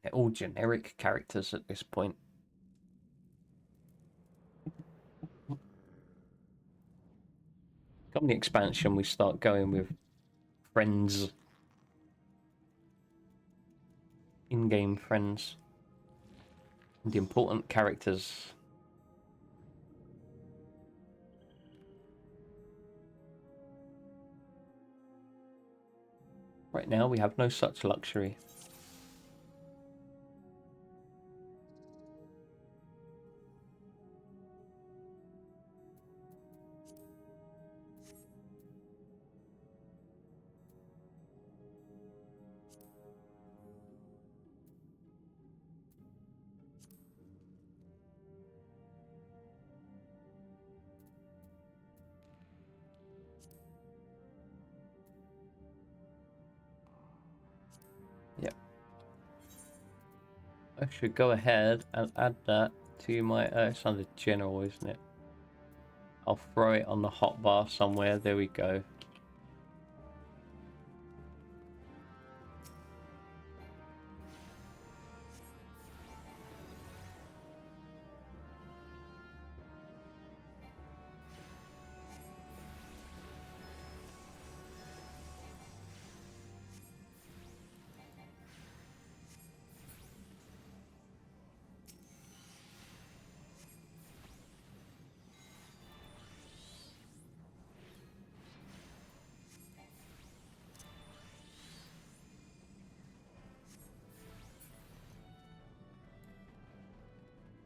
They're all generic characters at this point. Come the expansion, we start going with friends. In-game friends. And the important characters. Right now, we have no such luxury. Yeah. I should go ahead and add that to my... it's under general, isn't it? I'll throw it on the hotbar somewhere. There we go.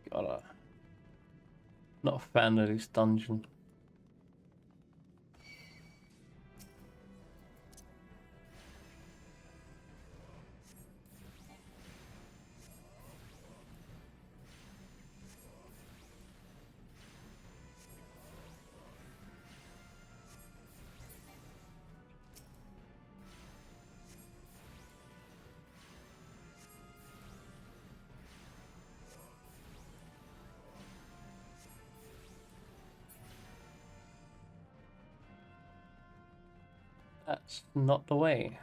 God, not a fan of this dungeon. That's not the way.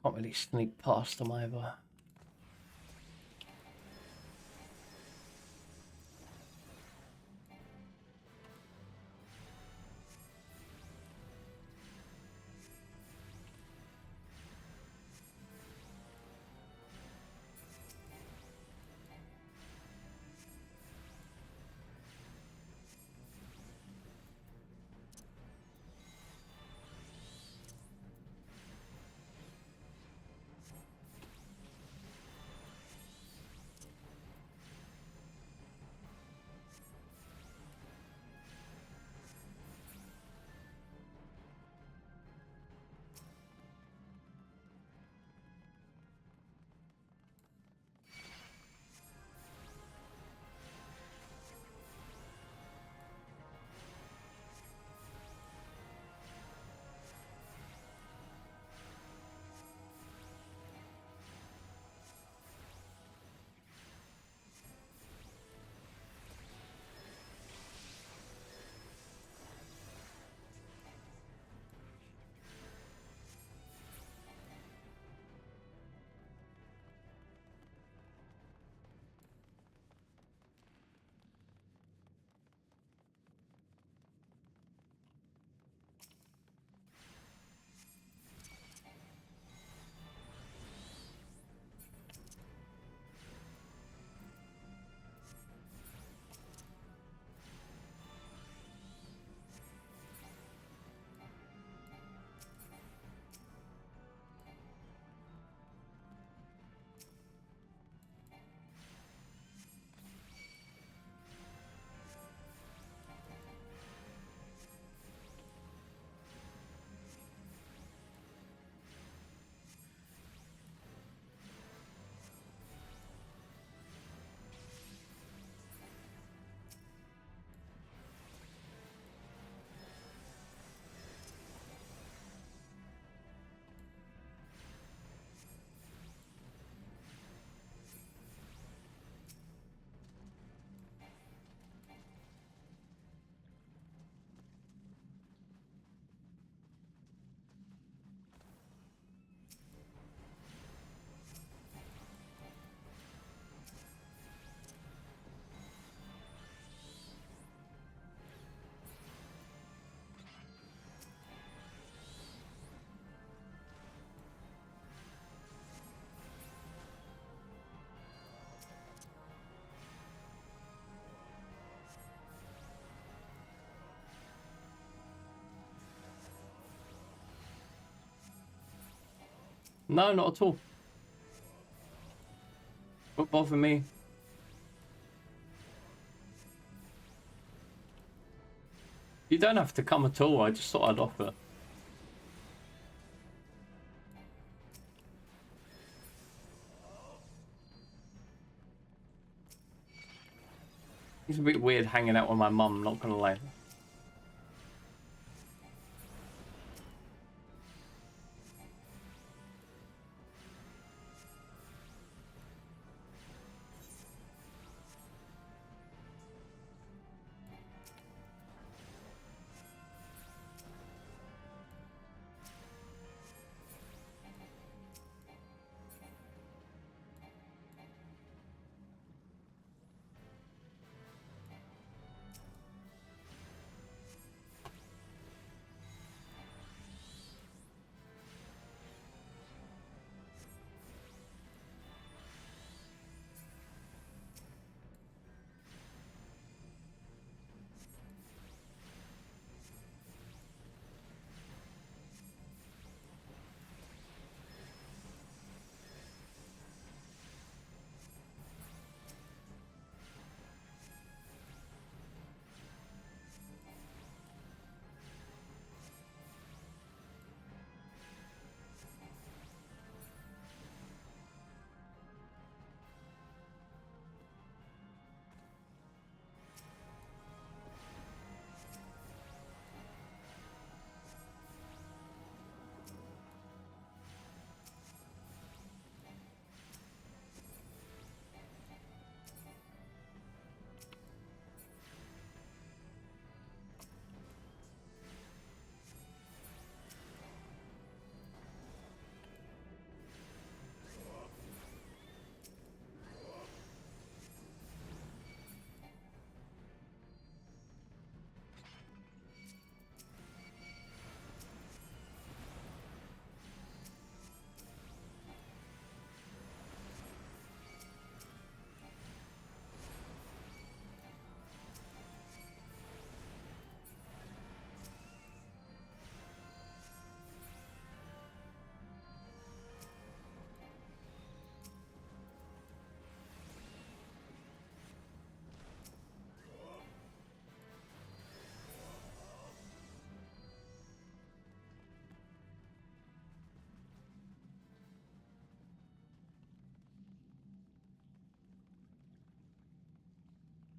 Can't really sneak past them either. No, not at all. Don't bother me. You don't have to come at all. I just thought I'd offer. It's a bit weird hanging out with my mum, not gonna lie.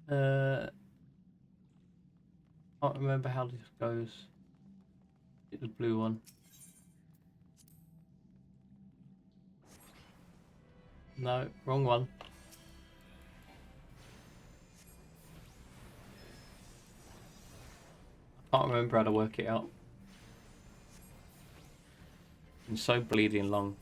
Can't remember how this goes. Hit the blue one. No, wrong one. I can't remember how to work it out. I'm so bleeding long.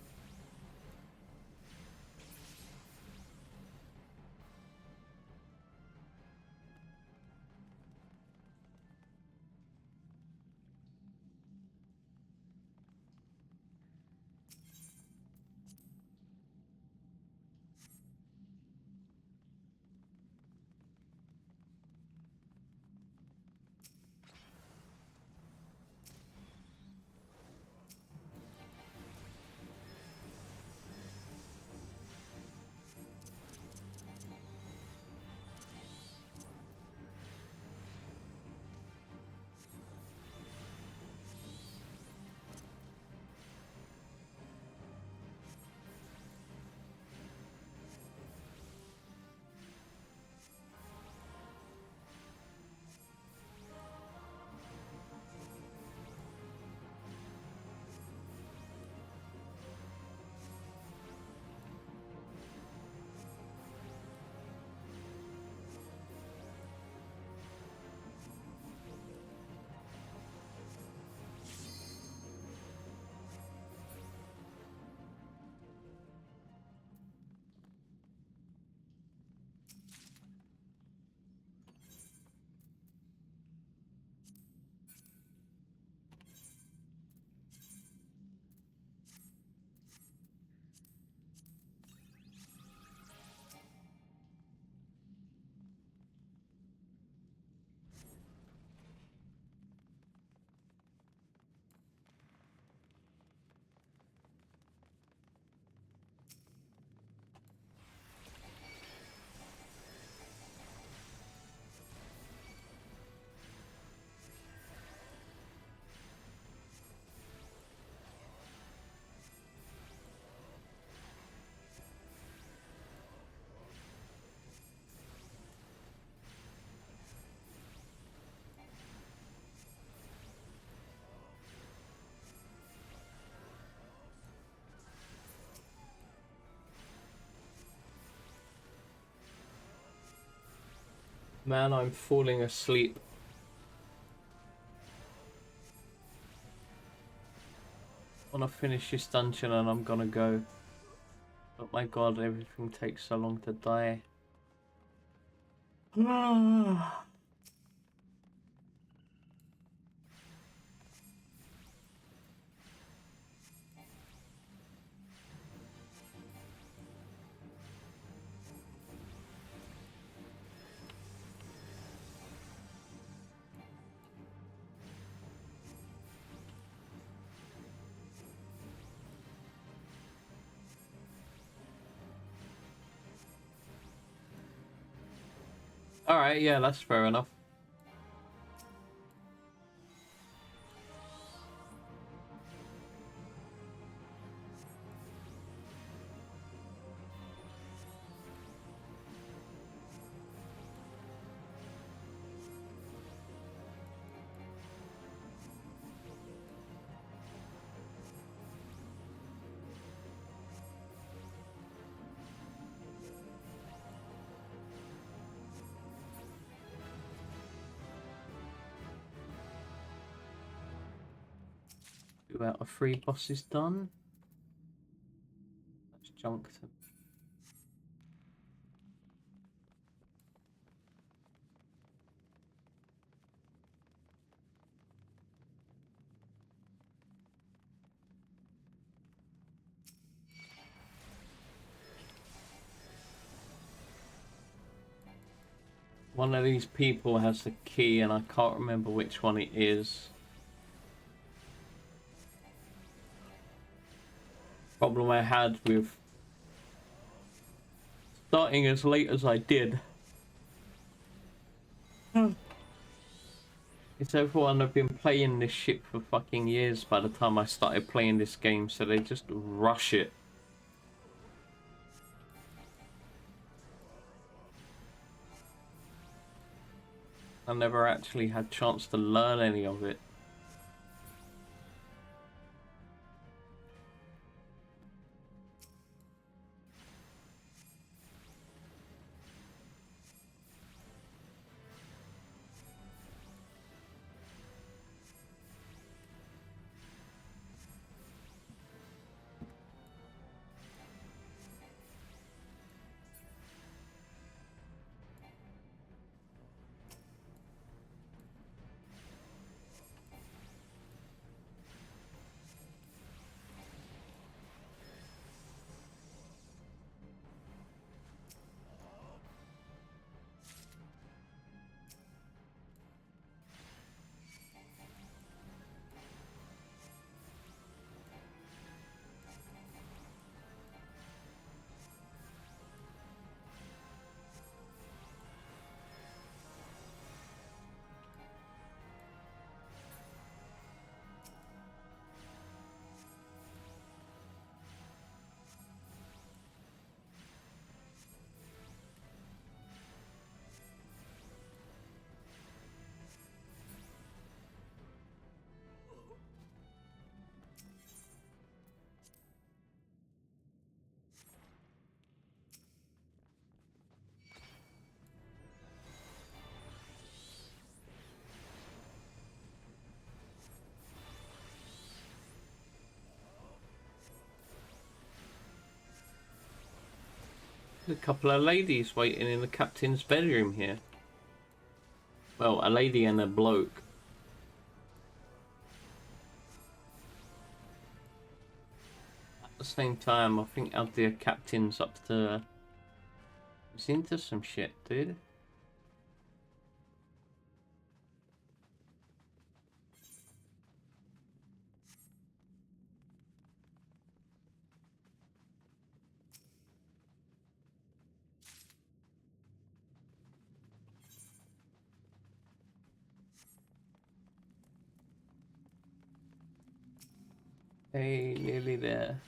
Man, I'm falling asleep. I wanna finish this dungeon and I'm gonna go. But my god, everything takes so long to die. Alright, yeah, that's fair enough. Two out of 3 bosses done. That's junked. One of these people has the key and I can't remember which one it is. Problem I had with starting as late as I did. It's everyone have been playing this shit for fucking years by the time I started playing this game, so they just rush it. I never actually had chance to learn any of it. There's a couple of ladies waiting in the captain's bedroom here. Well, a lady and a bloke. At the same time, I think our dear captain's up to... He's into some shit, dude. Hey, nearly there.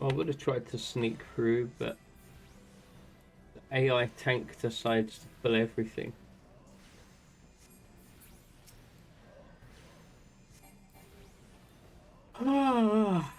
I would have tried to sneak through, but the AI tank decides to pull everything. Ah.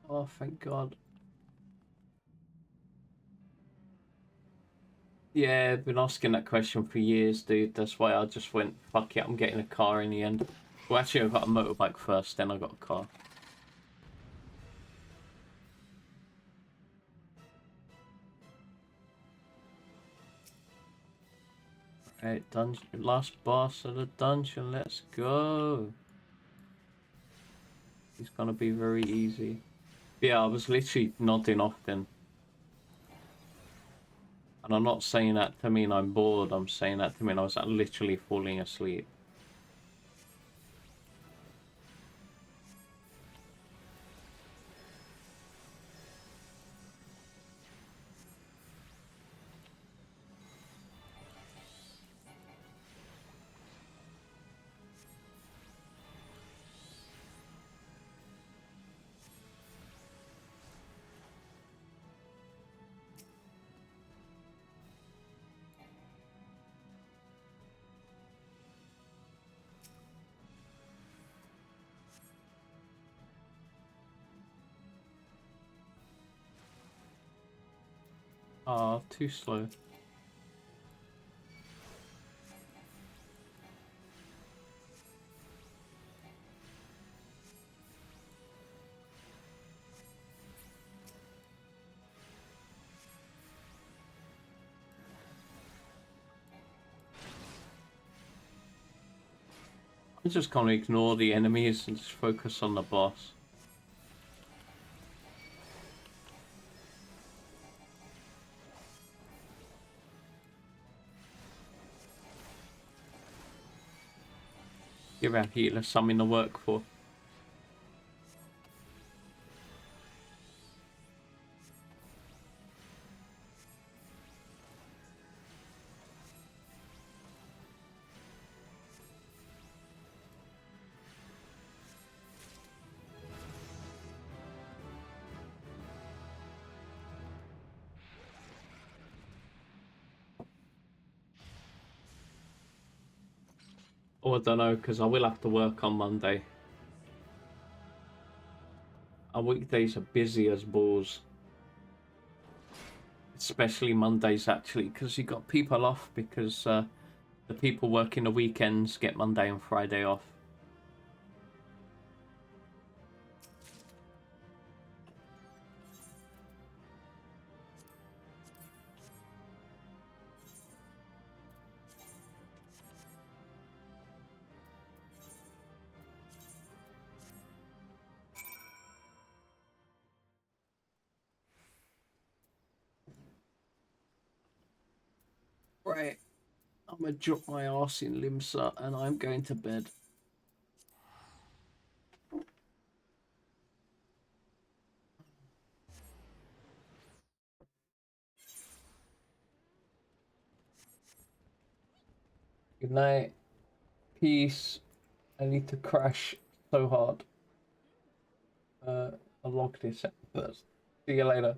Oh, thank God. Yeah, I've been asking that question for years, dude. That's why I just went, fuck it, I'm getting a car in the end. Well, actually, I got a motorbike first, then I got a car. Right, dungeon, last boss of the dungeon, let's go. It's gonna be very easy. Yeah, I was literally nodding off then. And I'm not saying that to mean I'm bored, I'm saying that to mean I was literally falling asleep. Ah, too slow. I'm just gonna ignore the enemies and just focus on the boss. Give our healer something to work for. Oh, I don't know, because I will have to work on Monday. Our weekdays are busy as balls. Especially Mondays, actually, because you got people off, because the people working the weekends get Monday and Friday off. Right. I'm gonna drop my ass in Limsa and I'm going to bed. Good night. Peace. I need to crash so hard. I'll log this first. See you later.